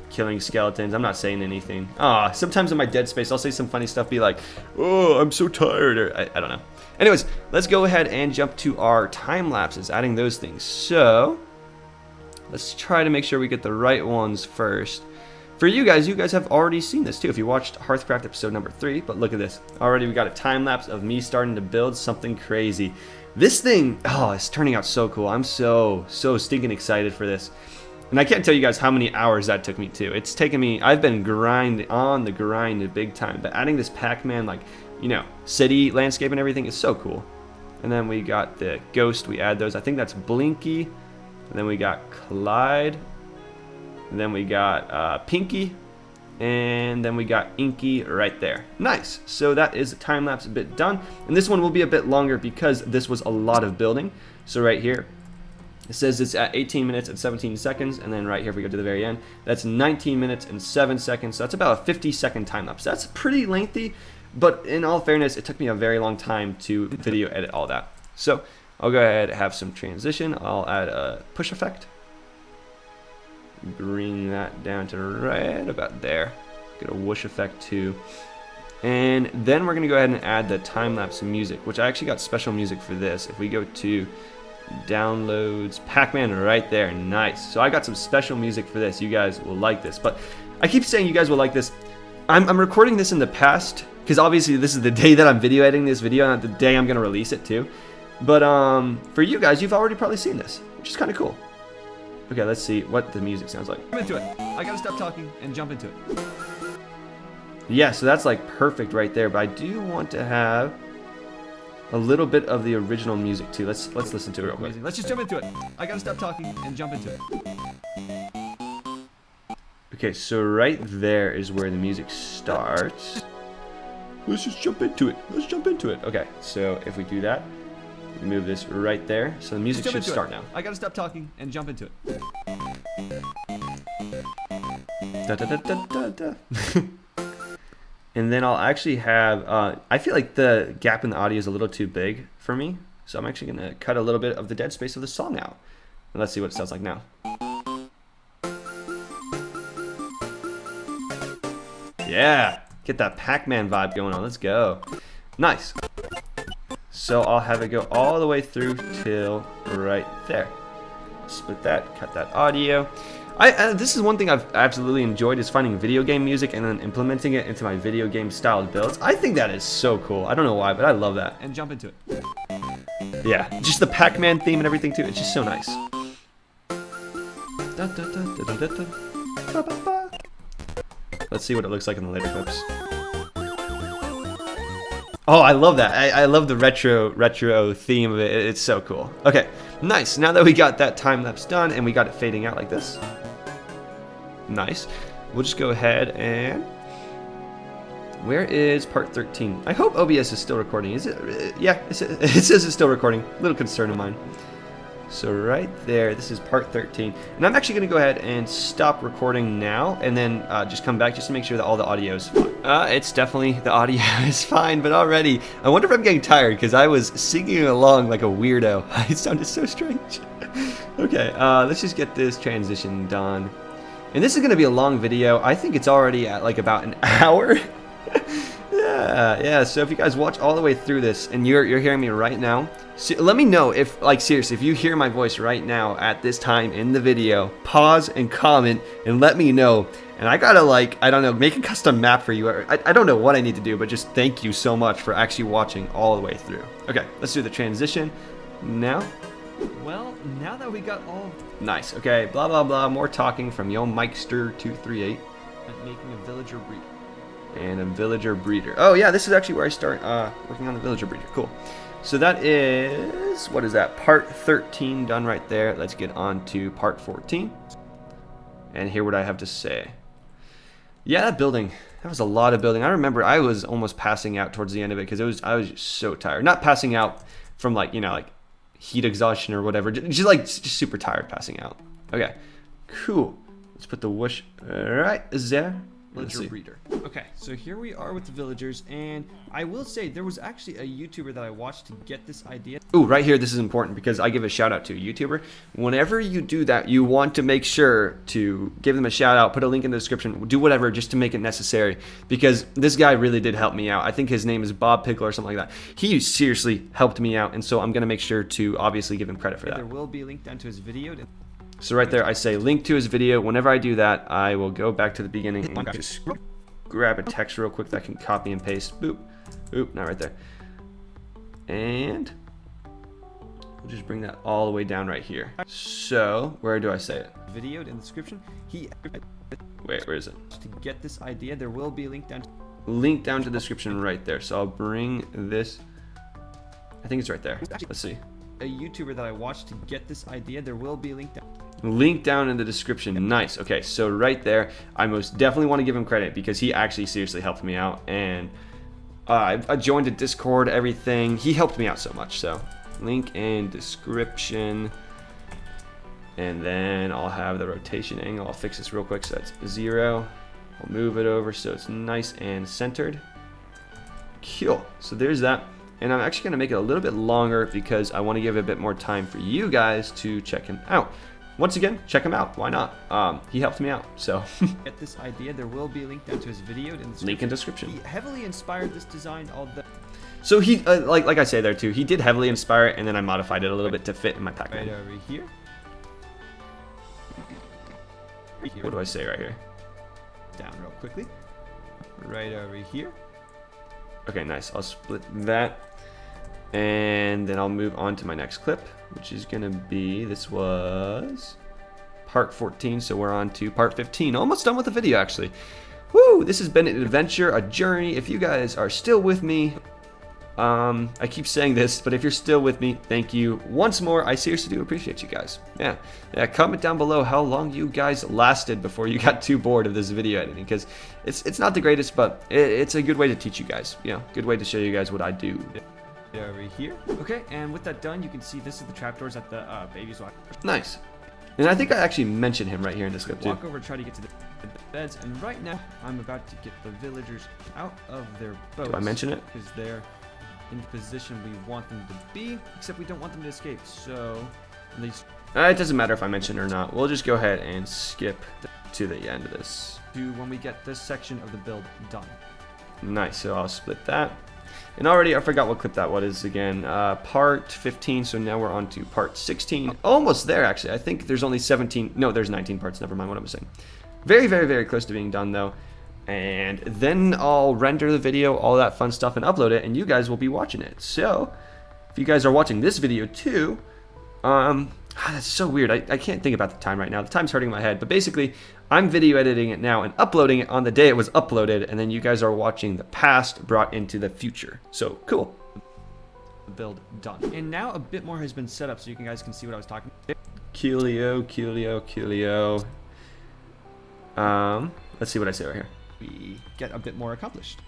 killing skeletons. I'm not saying anything. Sometimes in my dead space, I'll say some funny stuff, be like, oh, I'm so tired, or I don't know. Anyways, let's go ahead and jump to our time lapses, adding those things. So let's try to make sure we get the right ones first. For you guys have already seen this too if you watched Hearthcraft episode number 3, but look at this. Already we got a time lapse of me starting to build something crazy. This thing, it's turning out so cool. I'm so stinking excited for this. And I can't tell you guys how many hours that took me too. It's taken me, I've been on the grind big time, but adding this Pac-Man, like, you know, city landscape and everything is so cool. And then we got the ghost, we add those. I think that's Blinky. And then we got Clyde. And then we got Pinky. And then we got Inky right there. Nice. So that is a time lapse a bit done. And this one will be a bit longer because this was a lot of building. So right here, it says it's at 18 minutes and 17 seconds. And then right here, if we go to the very end, that's 19 minutes and 7 seconds. So that's about a 50-second time lapse. That's pretty lengthy. But in all fairness, it took me a very long time to video edit all that. So I'll go ahead and have some transition. I'll add a push effect. Bring that down to right about there. Get a whoosh effect too. And then we're going to go ahead and add the time-lapse music, which I actually got special music for this. If we go to downloads, Pac-Man right there. Nice. So I got some special music for this. You guys will like this. But I keep saying you guys will like this. I'm recording this in the past because obviously this is the day that I'm video editing this video, not the day I'm going to release it too. But for you guys, you've already probably seen this, which is kind of cool. Okay, let's see what the music sounds like.
Jump into it. I gotta stop talking and jump into it.
Yeah, so that's like perfect right there. But I do want to have a little bit of the original music too. Let's listen to it real quick.
Let's just jump into it. I gotta stop talking and jump into it.
Okay, so right there is where the music starts. Let's just jump into it. Let's jump into it. Okay, so if we do that, move this right there. So the music should start now.
I gotta stop talking and jump into it.
Da, da, da, da, da, da. And then I'll actually have, I feel like the gap in the audio is a little too big for me. So I'm actually going to cut a little bit of the dead space of the song out. And let's see what it sounds like now. Yeah, get that Pac-Man vibe going on. Let's go. Nice. So I'll have it go all the way through till right there. Split that, cut that audio. This is one thing I've absolutely enjoyed is finding video game music and then implementing it into my video game styled builds. I think that is so cool. I don't know why, but I love that.
And jump into it.
Yeah, just the Pac-Man theme and everything too. It's just so nice. Let's see what it looks like in the later clips. Oh, I love that. I love the retro theme of it. It's so cool. Okay, nice. Now that we got that time lapse done and we got it fading out like this. Nice. We'll just go ahead and... Where is part 13? I hope OBS is still recording. Is it? Yeah, it says it's still recording. A little concern of mine. So right there, this is part 13. And I'm actually going to go ahead and stop recording now and then just come back just to make sure that all the audio is fine. It's definitely, the audio is fine, but already, I wonder if I'm getting tired because I was singing along like a weirdo. It sounded so strange. Okay, let's just get this transition done. And this is going to be a long video. I think it's already at like about an hour. Yeah, so if you guys watch all the way through this and you're hearing me right now, let me know if, like, seriously, if you hear my voice right now at this time in the video, pause and comment and let me know. And I gotta, like, I don't know, make a custom map for you. I don't know what I need to do, but just thank you so much for actually watching all the way through. Okay, let's do the transition now.
Well, now that we got all
Nice. Okay, blah, blah, blah. More talking from Yo Mikester 238.
making a villager breed.
And a villager breeder. Oh yeah, this is actually where I start working on the villager breeder. Cool. So that is, what is that? Part 13 done right there. Let's get on to part 14 and hear what I have to say. Yeah, that building. That was a lot of building. I remember I was almost passing out towards the end of it because I was just so tired. Not passing out from, like, you know, like heat exhaustion or whatever. Just super tired passing out. Okay, cool. Let's put the whoosh right there.
Villager breeder. Okay, so here we are with the villagers, and I will say there was actually a YouTuber that I watched to get this idea.
Ooh, right here, this is important because I give a shout out to a YouTuber. Whenever you do that, you want to make sure to give them a shout out, put a link in the description, do whatever just to make it necessary, because this guy really did help me out. I think his name is Bob Pickle or something like that. He seriously helped me out, and so I'm going to make sure to obviously give him credit for that.
There will be a link down to his video.
So right there, I say link to his video. Whenever I do that, I will go back to the beginning and just grab a text real quick that I can copy and paste. Boop. Oop, not right there. And we'll just bring that all the way down right here. So, where do I say it?
Video in the description.
Wait, where is it?
To get this idea, there will be a link down.
Link down to the description right there. So I'll bring this. I think it's right there. Let's see.
A YouTuber that I watched to get this idea, there will be a link down.
Link down in the description. Nice. Okay, so right there, I most definitely want to give him credit because he actually seriously helped me out, and I joined a Discord, everything. He helped me out so much. So link in description, and then I'll have the rotation angle. I'll fix this real quick so that's 0. I'll move it over so it's nice and centered. Cool. So there's that. And I'm actually going to make it a little bit longer because I want to give it a bit more time for you guys to check him out. Once again, check him out. Why not? He helped me out, so.
Get this idea, there will be a link down to his video in the description.
Link in description.
He heavily inspired this design,
So he, like I say there too, he did heavily inspire it, and then I modified it a little bit to fit in my pack.
Right over here.
What do I say right here?
Down real quickly. Right over here.
Okay, nice. I'll split that. And then I'll move on to my next clip, which is going to be, this was part 14, so we're on to part 15. Almost done with the video, actually. Woo! This has been an adventure, a journey. If you guys are still with me, I keep saying this, but if you're still with me, thank you once more. I seriously do appreciate you guys. Yeah, comment down below how long you guys lasted before you got too bored of this video editing, because it's not the greatest, but it's a good way to teach you guys. You know, good way to show you guys what I do.
Over here. Okay, and with that done, you can see this is the trapdoors at the baby's walk.
Nice. And I think I actually mentioned him right here in this clip too.
Walk over, try to get to the beds, and right now I'm about to get the villagers out of their boats.
Do I mention it?
Because they're in the position we want them to be, except we don't want them to escape. So, at least
it doesn't matter if I mention it or not. We'll just go ahead and skip to the end of this.
To when we get this section of the build done.
Nice. So I'll split that. And already I forgot what clip that was again. Part 15, so now we're on to part 16. Almost there, actually. I think there's only 17. No, there's 19 parts. Never mind what I was saying. Very, very, very close to being done, though. And then I'll render the video, all that fun stuff, and upload it, and you guys will be watching it. So, if you guys are watching this video, too, That's so weird. I can't think about the time right now. The time's hurting my head. But basically, I'm video editing it now and uploading it on the day it was uploaded. And then you guys are watching the past brought into the future. So, cool.
Build done. And now a bit more has been set up so you guys can see what I was talking about.
Coolio. Let's see what I say right here.
We get a bit more accomplished.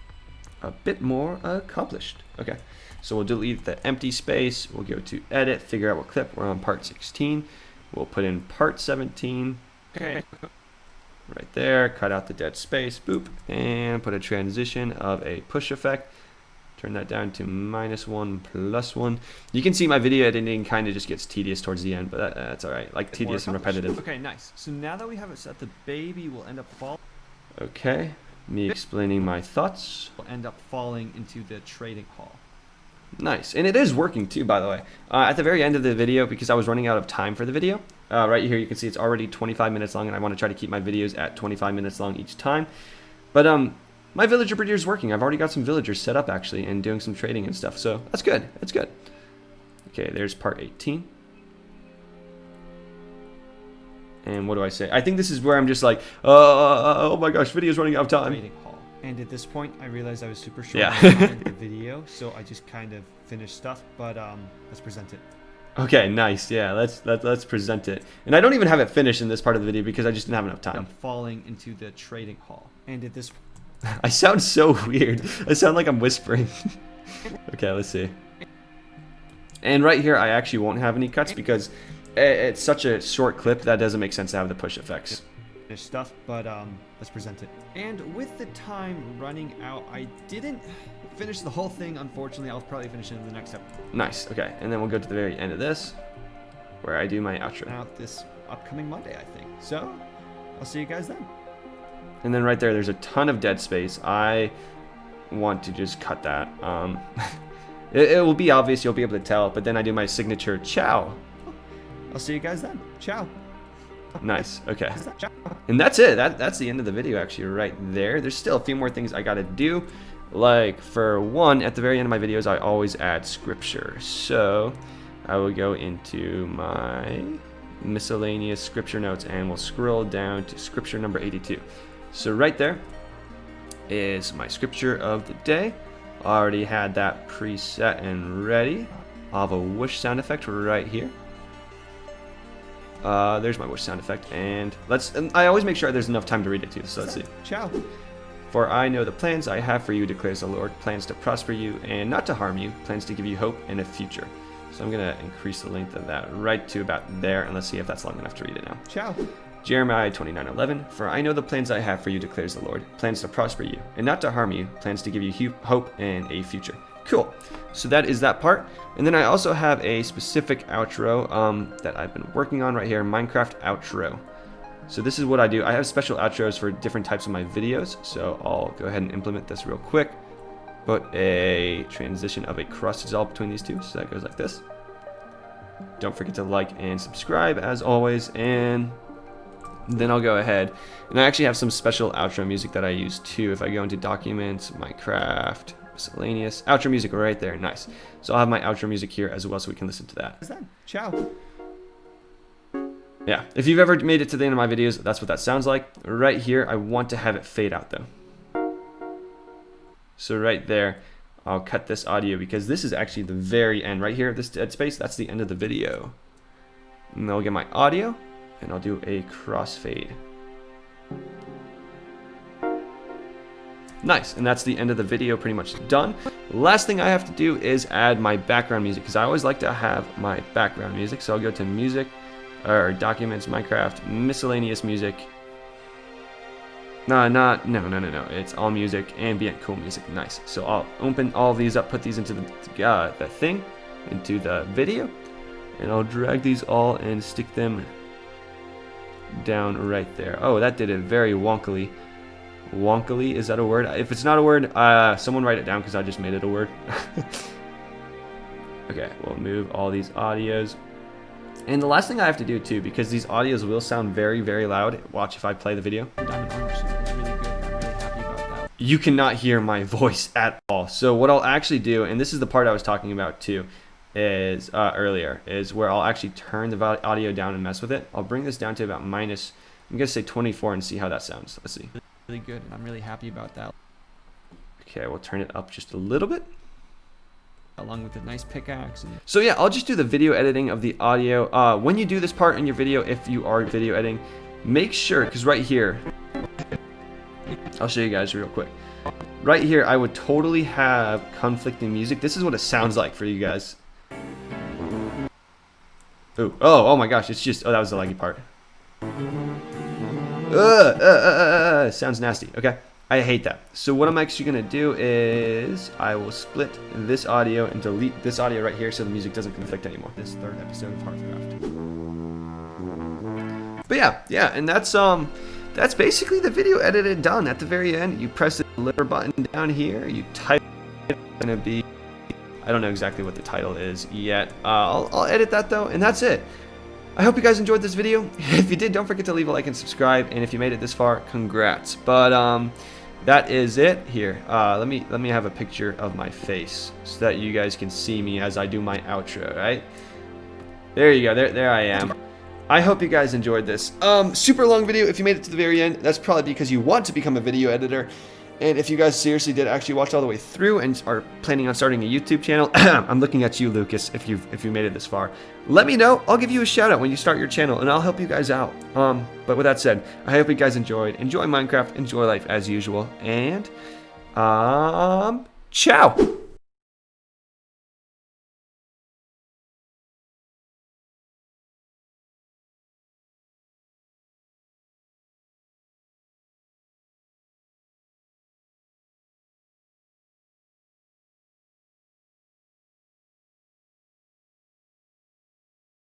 A bit more accomplished. Okay, so we'll delete the empty space. We'll go to edit, figure out what clip. We're on part 16. We'll put in part 17. Okay, right there. Cut out the dead space. Boop, and put a transition of a push effect. Turn that down to -1, +1. You can see my video editing kind of just gets tedious towards the end, but that's all right. Like tedious and repetitive.
Okay, nice. So now that we have it set, the baby will end up falling.
Okay, me explaining my thoughts.
Will end up falling into the trading hall.
Nice, and it is working too, by the way. At the very end of the video, because I was running out of time for the video, right here you can see it's already 25 minutes long, and I want to try to keep my videos at 25 minutes long each time. But my villager breeder is working. I've already got some villagers set up actually, and doing some trading and stuff. So that's good. That's good. Okay, there's part 18. And what do I say? I think this is where I'm just like, oh my gosh, video's running out of time.
Trading hall. And at this point, I realized I was super short
Yeah.
on the video, so I just kind of finished stuff. But let's present it.
Okay, nice. Yeah, let's present it. And I don't even have it finished in this part of the video because I just didn't have enough time.
Falling into the trading hall. And at this
I sound so weird. I sound like I'm whispering. Okay, let's see. And right here, I actually won't have any cuts because it's such a short clip that doesn't make sense to have the push effects.
Stuff, but let's present it. And with the time running out, I didn't finish the whole thing, unfortunately. I'll probably finish it in the next episode.
Nice. Okay, and then we'll go to the very end of this, where I do my outro.
Out this upcoming Monday, I think. So I'll see you guys then.
And then right there's a ton of dead space. I want to just cut that. It will be obvious, you'll be able to tell, but then I do my signature ciao.
I'll see you guys then. Ciao.
Nice. Okay. And that's it. That's the end of the video actually right there. There's still a few more things I gotta do. Like for one, at the very end of my videos, I always add scripture. So I will go into my miscellaneous scripture notes and we'll scroll down to scripture number 82. So right there is my scripture of the day. Already had that preset and ready. I'll have a whoosh sound effect right here. There's my whoosh sound effect, and I always make sure there's enough time to read it too, so let's see.
Ciao.
For I know the plans I have for you, declares the Lord, plans to prosper you and not to harm you, plans to give you hope and a future. So I'm going to increase the length of that right to about there, and let's see if that's long enough to read it now.
Ciao.
Jeremiah 29:11, for I know the plans I have for you, declares the Lord, plans to prosper you and not to harm you, plans to give you hope and a future. Cool. So that is that part. And then I also have a specific outro that I've been working on right here, Minecraft outro. So this is what I do. I have special outros for different types of my videos. So I'll go ahead and implement this real quick. Put a transition of a cross dissolve between these two. So that goes like this. Don't forget to like and subscribe as always. And then I'll go ahead. And I actually have some special outro music that I use too. If I go into documents, Minecraft, miscellaneous, outro music right there. Nice. So I'll have my outro music here as well so we can listen to that.
Ciao.
Yeah, if you've ever made it to the end of my videos, that's what that sounds like. Right here, I want to have it fade out though. So right there, I'll cut this audio because this is actually the very end. Right here, this dead space, that's the end of the video. And I'll get my audio, and I'll do a crossfade. Nice, and that's the end of the video, pretty much done. Last thing I have to do is add my background music, because I always like to have my background music. So I'll go to music, or documents, Minecraft, miscellaneous music. No, it's all music, ambient, cool music, nice. So I'll open all these up, put these into the thing, into the video, and I'll drag these all and stick them down right there. Oh, that did it very wonkily. Wonkily, is that a word? If it's not a word, someone write it down because I just made it a word. Okay, we'll move all these audios. And the last thing I have to do too, because these audios will sound very, very loud. Watch if I play the video.
Diamond armor suit is really good. I'm really happy about that.
You cannot hear my voice at all. So what I'll actually do, and this is the part I was talking about too, is earlier is where I'll actually turn the audio down and mess with it. I'll bring this down to about minus, I'm gonna say 24 and see how that sounds. Let's see.
Really good, and I'm really happy about that.
Okay, we'll turn it up just a little bit.
Along with a nice pickaxe. And
so yeah, I'll just do the video editing of the audio. When you do this part in your video, if you are video editing, make sure, because right here, I'll show you guys real quick. Right here, I would totally have conflicting music. This is what it sounds like for you guys. Ooh, oh my gosh, it's just, that was the laggy part. Sounds nasty, okay? I hate that. So what I'm actually gonna do is I will split this audio and delete this audio right here so the music doesn't conflict anymore.
this third episode of Hearthcraft.
But yeah, and that's basically the video edited done. At the very end, you press the deliver button down here, you type it's gonna be, I don't know exactly what the title is yet. I'll edit that though, and that's it. I hope you guys enjoyed this video. If you did, don't forget to leave a like and subscribe, and if you made it this far, congrats. But that is it here. Let me have a picture of my face so that you guys can see me as I do my outro, right? There you go, there I am. I hope you guys enjoyed this. Super long video. If you made it to the very end, that's probably because you want to become a video editor. And if you guys seriously did actually watch all the way through and are planning on starting a YouTube channel, I'm looking at you, Lucas, if you made it this far. Let me know. I'll give you a shout out when you start your channel, and I'll help you guys out. But with that said, I hope you guys enjoyed. Enjoy Minecraft, enjoy life as usual, and ciao.